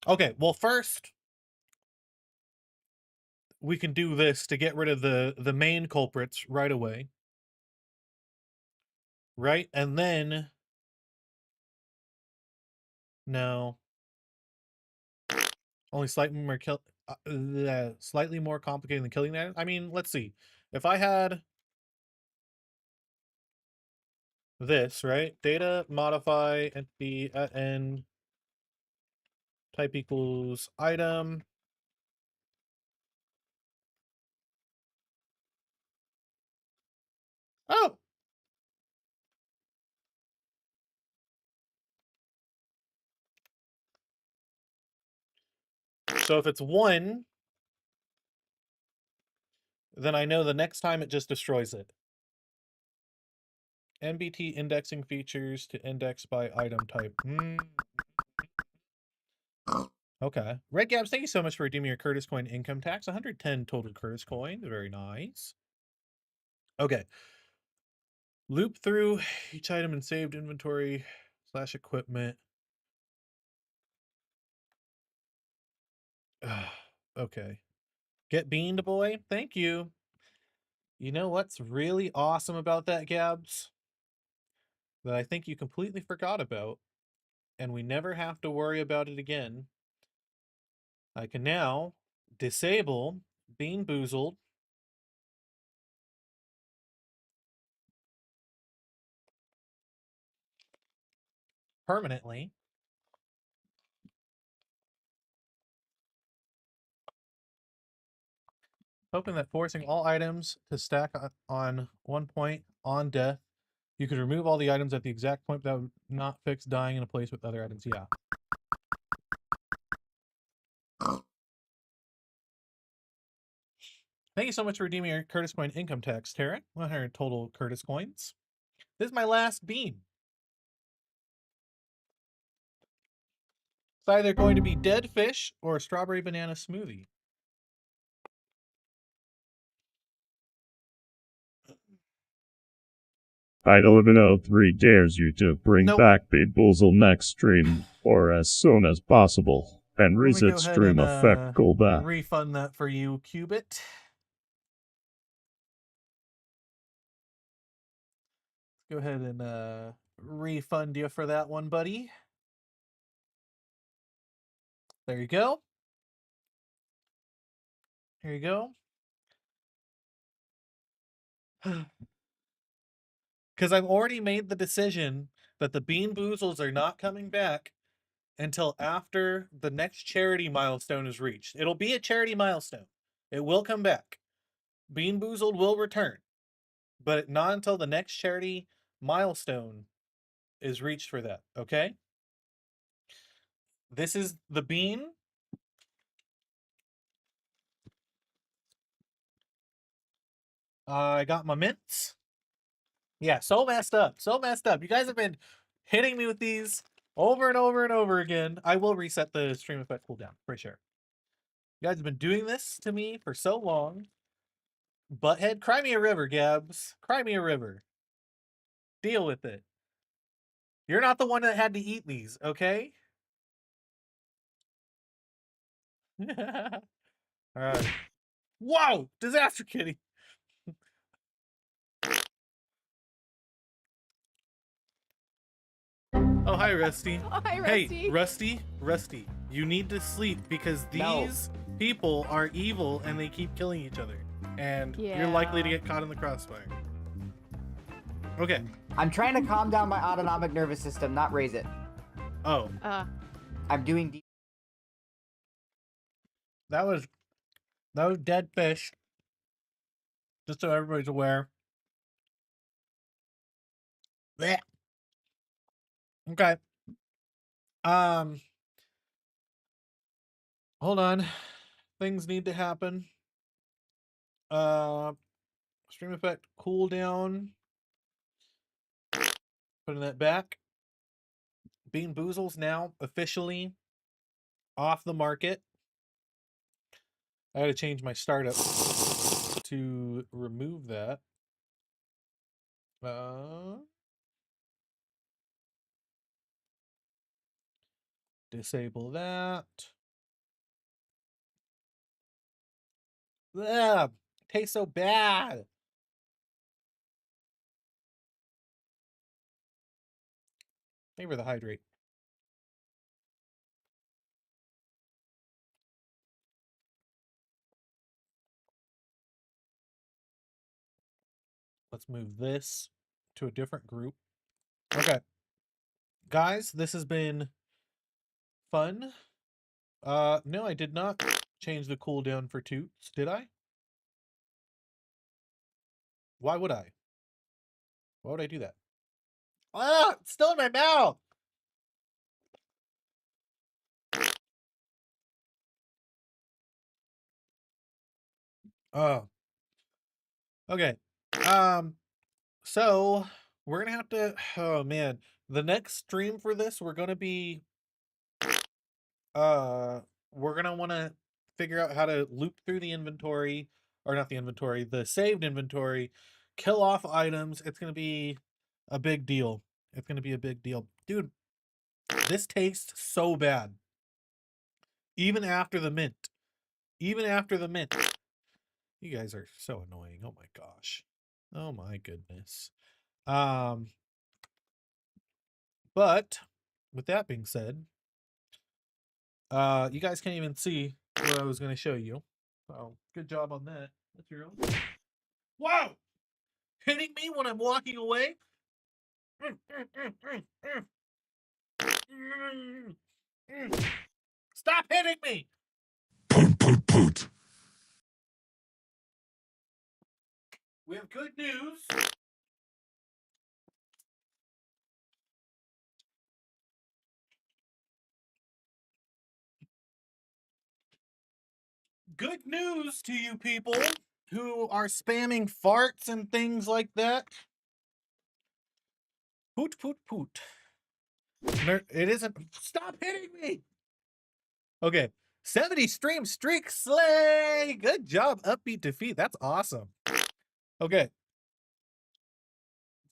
Okay, well, first, we can do this to get rid of the main culprits right away. Right? And then no. Only slightly more complicated than killing that. I mean, let's see. If I had this, right? Data modify entity at end type equals item. Oh. So if it's 1, then I know the next time it just destroys it. NBT indexing features to index by item type. Okay. Red Gabs, thank you so much for redeeming your Curtis coin income tax. 110 total Curtis coin. Very nice. Okay. Loop through each item in saved inventory / equipment. Okay. Get beaned, boy. Thank you. You know what's really awesome about that, Gabs? That I think you completely forgot about, and we never have to worry about it again. I can now disable Bean Boozled permanently. Hoping that forcing all items to stack on one point on death, you could remove all the items at the exact point that would not fix dying in a place with other items. Yeah. Thank you so much for redeeming your Curtis coin income tax, Tara. 100 total Curtis coins. This is my last bean. It's either going to be dead fish or a strawberry banana smoothie. Idle1103 dares you to bring Nope. back Bean Boozle next stream or as soon as possible and Let me go reset ahead stream and effect coolback. refund that for you, Cubit. Let's go ahead and refund you for that one, buddy. There you go. Here you go. Because I've already made the decision that the Bean Boozles are not coming back until after the next charity milestone is reached. It'll be a charity milestone. It will come back. Bean Boozled will return, but not until the next charity milestone is reached for that. Okay? This is the bean. I got my mints. Yeah, so messed up. So messed up. You guys have been hitting me with these over and over and over again. I will reset the stream effect cooldown for sure. You guys have been doing this to me for so long. Butthead, cry me a river, Gabs. Cry me a river. Deal with it. You're not the one that had to eat these, okay? All right. Whoa! Disaster Kitty. Oh, hi, Rusty. Oh, hi, Rusty. Hey, Rusty, you need to sleep because these people are evil and they keep killing each other. And you're likely to get caught in the crossfire. Okay. I'm trying to calm down my autonomic nervous system, not raise it. Oh. I'm doing deep. That was dead fish. Just so everybody's aware. Blech. Okay. Hold on. Things need to happen. Stream effect cooldown. Putting that back. Bean Boozle's now officially off the market. I gotta change my startup to remove that. Disable that. Ugh, tastes so bad. Thank you for the hydrate. Let's move this to a different group. Okay. Guys, this has been fun. No, I did not change the cooldown for Toots, did I? Why would I? Why would I do that? Ah, it's still in my mouth. Oh. Okay. So we're gonna have to. Oh man, the next stream for this, we're gonna be. We're gonna want to figure out how to loop through the inventory, or not the inventory, the saved inventory, kill off items. It's gonna be a big deal. It's gonna be a big deal, dude. This tastes so bad. Even after the mint. Even after the mint. You guys are so annoying. Oh my gosh. Oh my goodness. But with that being said, you guys can't even see what I was going to show you. So good job on that. That's your own. Wow! Hitting me when I'm walking away? Stop hitting me! Poot, poot, poot. We have good news. Good news to you people who are spamming farts and things like that. Poot, poot, poot. It isn't. Stop hitting me! Okay. 70 stream streak slay! Good job, upbeat defeat. That's awesome. Okay.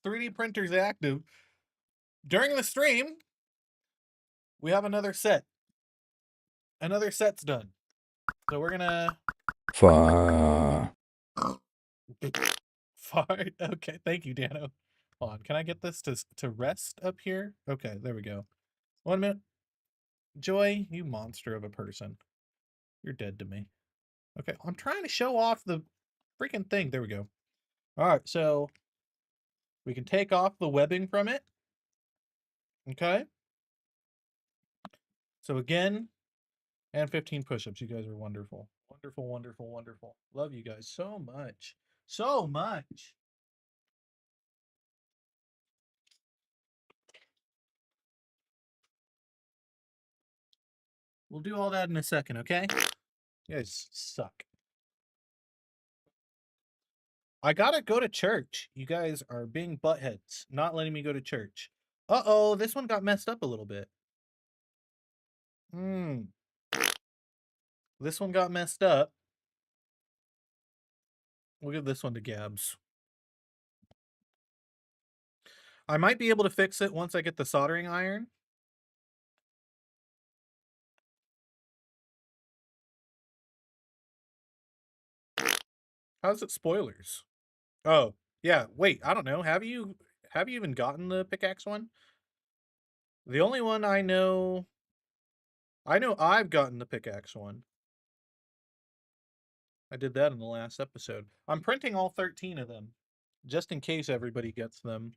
3D printer's active. During the stream, we have another set. Another set's done. So we're gonna Fart. fart. Okay, thank you, Dano. Hold on, can I get this to rest up here? Okay, there we go. 1 minute. Joy, you monster of a person. You're dead to me. Okay, I'm trying to show off the freaking thing. There we go. All right, so we can take off the webbing from it. Okay. So again, and 15 push-ups. You guys are wonderful. Wonderful, wonderful, wonderful. Love you guys so much. So much. We'll do all that in a second, okay? You guys suck. I gotta go to church. You guys are being buttheads, not letting me go to church. Uh-oh, this one got messed up a little bit. This one got messed up. We'll give this one to Gabs. I might be able to fix it once I get the soldering iron. How's it spoilers? Oh, yeah. Wait, I don't know. Have you even gotten the pickaxe one? The only one I know I've gotten the pickaxe one. I did that in the last episode. I'm printing all 13 of them, just in case everybody gets them.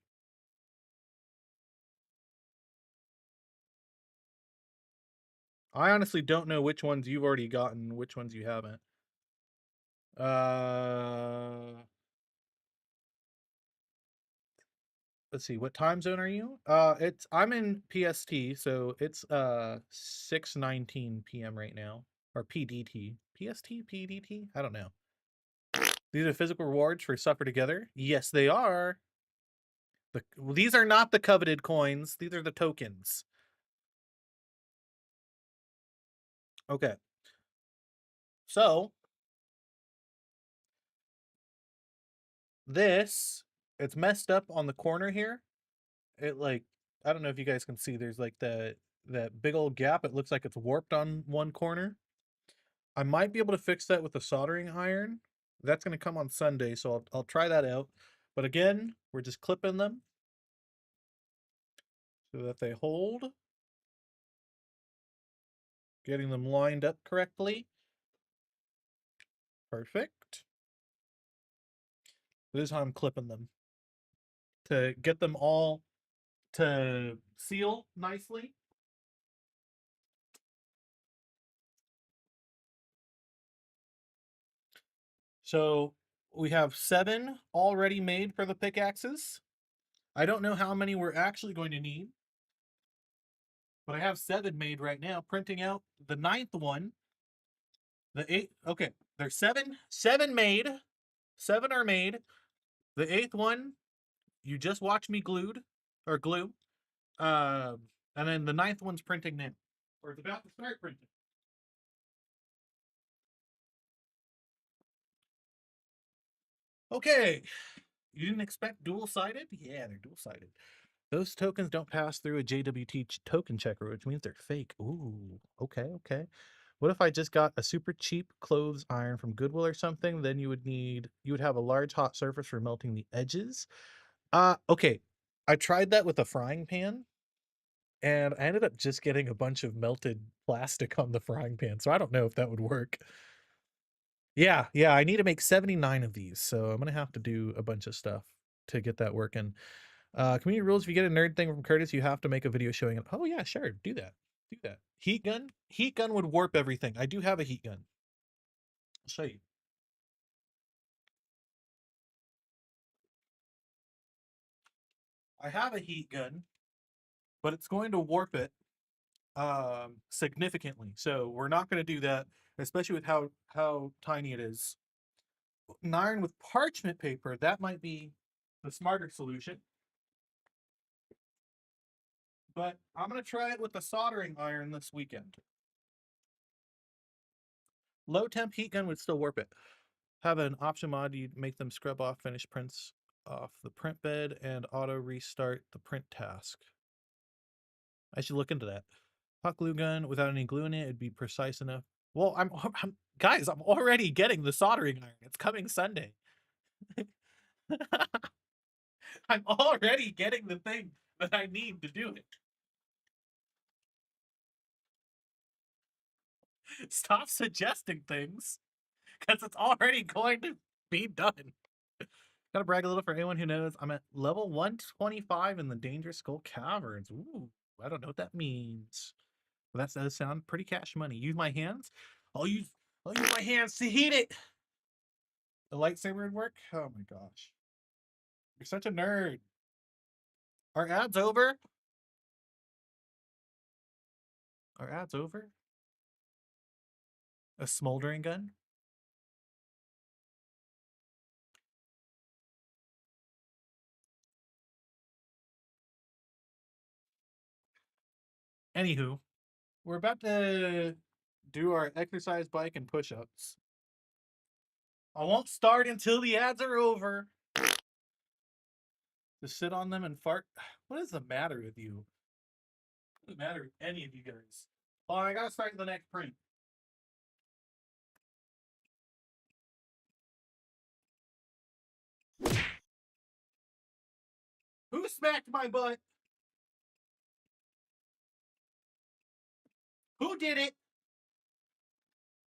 I honestly don't know which ones you've already gotten, which ones you haven't. Let's see, what time zone are you? I'm in PST, so it's 6:19 p.m. right now. Or PDT. PST? PDT? I don't know. These are physical rewards for Suffer Together. Yes, they are. These are not the coveted coins. These are the tokens. Okay. So, it's messed up on the corner here. It I don't know if you guys can see, there's like that big old gap. It looks like it's warped on one corner. I might be able to fix that with a soldering iron. That's going to come on Sunday, so I'll try that out. But again, we're just clipping them so that they hold. Getting them lined up correctly. Perfect. This is how I'm clipping them. To get them all to seal nicely. So we have 7 already made for the pickaxes. I don't know how many we're actually going to need, but I have 7 made right now. Printing out the 9th one. The 8. Okay, there's 7 made. 7 are made. The 8th one, you just watch me glue. And then the 9th one's printing now. Or it's about to start printing. Okay. You didn't expect dual-sided? Yeah, they're dual-sided. Those tokens don't pass through a JWT token checker, which means they're fake. Ooh, okay. What if I just got a super cheap clothes iron from Goodwill or something? Then you would have a large hot surface for melting the edges. Okay. I tried that with a frying pan, and I ended up just getting a bunch of melted plastic on the frying pan, so I don't know if that would work. Yeah, I need to make 79 of these, so I'm gonna have to do a bunch of stuff to get that working. Community rules: if you get a nerd thing from Curtis, you have to make a video showing it. Oh yeah, sure, do that. Heat gun would warp everything. I do have a heat gun. I'll show you. I have a heat gun, but it's going to warp it significantly. So we're not going to do that, especially with how tiny it is. An iron with parchment paper, that might be the smarter solution. But I'm going to try it with a soldering iron this weekend. Low temp heat gun would still warp it. Have an option mod, you make them scrub off finished prints off the print bed and auto restart the print task. I should look into that. Hot glue gun without any glue in it, it'd be precise enough. Well, I'm guys, I'm already getting the soldering iron. It's coming Sunday. I'm already getting the thing that I need to do it. Stop suggesting things, because it's already going to be done. Gotta brag a little for anyone who knows. I'm at level 125 in the Dangerous Skull Caverns. Ooh, I don't know what that means. But that does sound pretty cash money. Use my hands. I'll use my hands to heat it. The lightsaber would work? Oh my gosh. You're such a nerd. Are ads over? Are ads over? A smoldering gun? Anywho, we're about to do our exercise bike and push-ups. I won't start until the ads are over. To sit on them and fart. What is the matter with you? What is the matter with any of you guys? Oh, I gotta start the next print. Who smacked my butt? Who did it?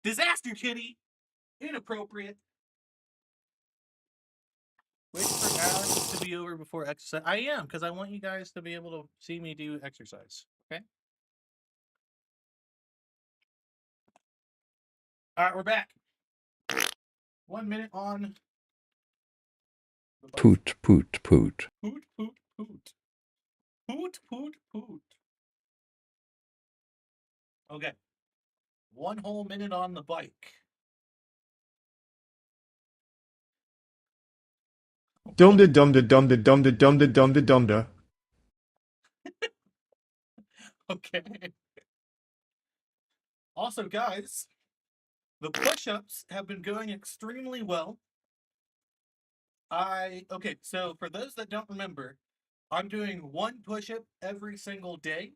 Disaster Kitty. Inappropriate. Wait for hours to be over before exercise. I am, because I want you guys to be able to see me do exercise. Okay? Alright, we're back. 1 minute on the bike. Poot. Poot. Poot. Okay. 1 whole minute on the bike. Dumda dumda dumda dumda dumda dumda dumda. Okay. Also, guys, the push-ups have been going extremely well. Okay, so for those that don't remember, I'm doing 1 push-up every single day.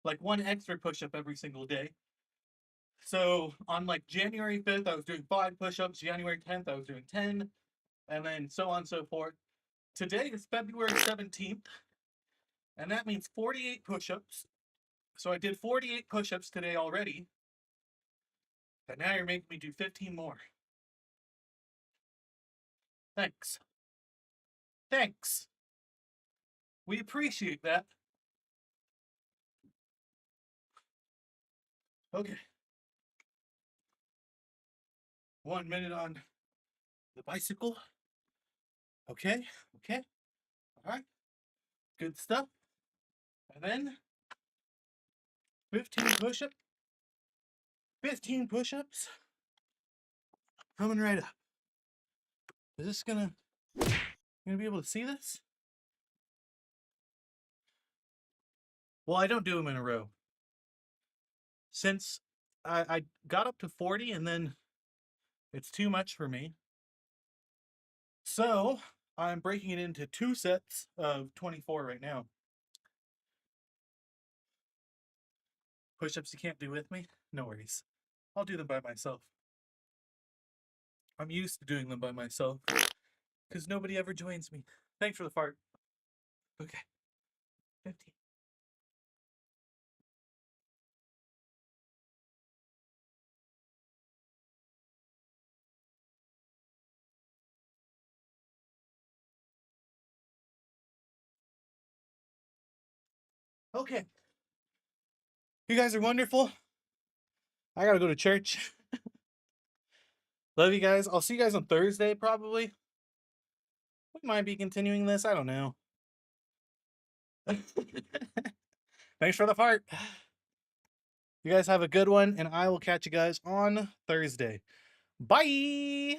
Like 1 extra push-up every single day. So on like January 5th, I was doing 5 push-ups. January 10th, I was doing 10. And then so on and so forth. Today is February 17th. And that means 48 push-ups. So I did 48 push-ups today already. And now you're making me do 15 more. Thanks. We appreciate that. Okay. 1 minute on the bicycle. Okay. All right. Good stuff. And then 15 push-ups. 15 push-ups. Coming right up. Is this gonna be able to see this? Well, I don't do them in a row. Since I got up to 40 and then it's too much for me. So I'm breaking it into 2 sets of 24 right now. Push-ups you can't do with me? No worries. I'll do them by myself. I'm used to doing them by myself because nobody ever joins me. Thanks for the fart. Okay. 15. Okay. You guys are wonderful. I gotta go to church. Love you guys. I'll see you guys on Thursday, probably. We might be continuing this. I don't know. Thanks for the fart. You guys have a good one, and I will catch you guys on Thursday. Bye!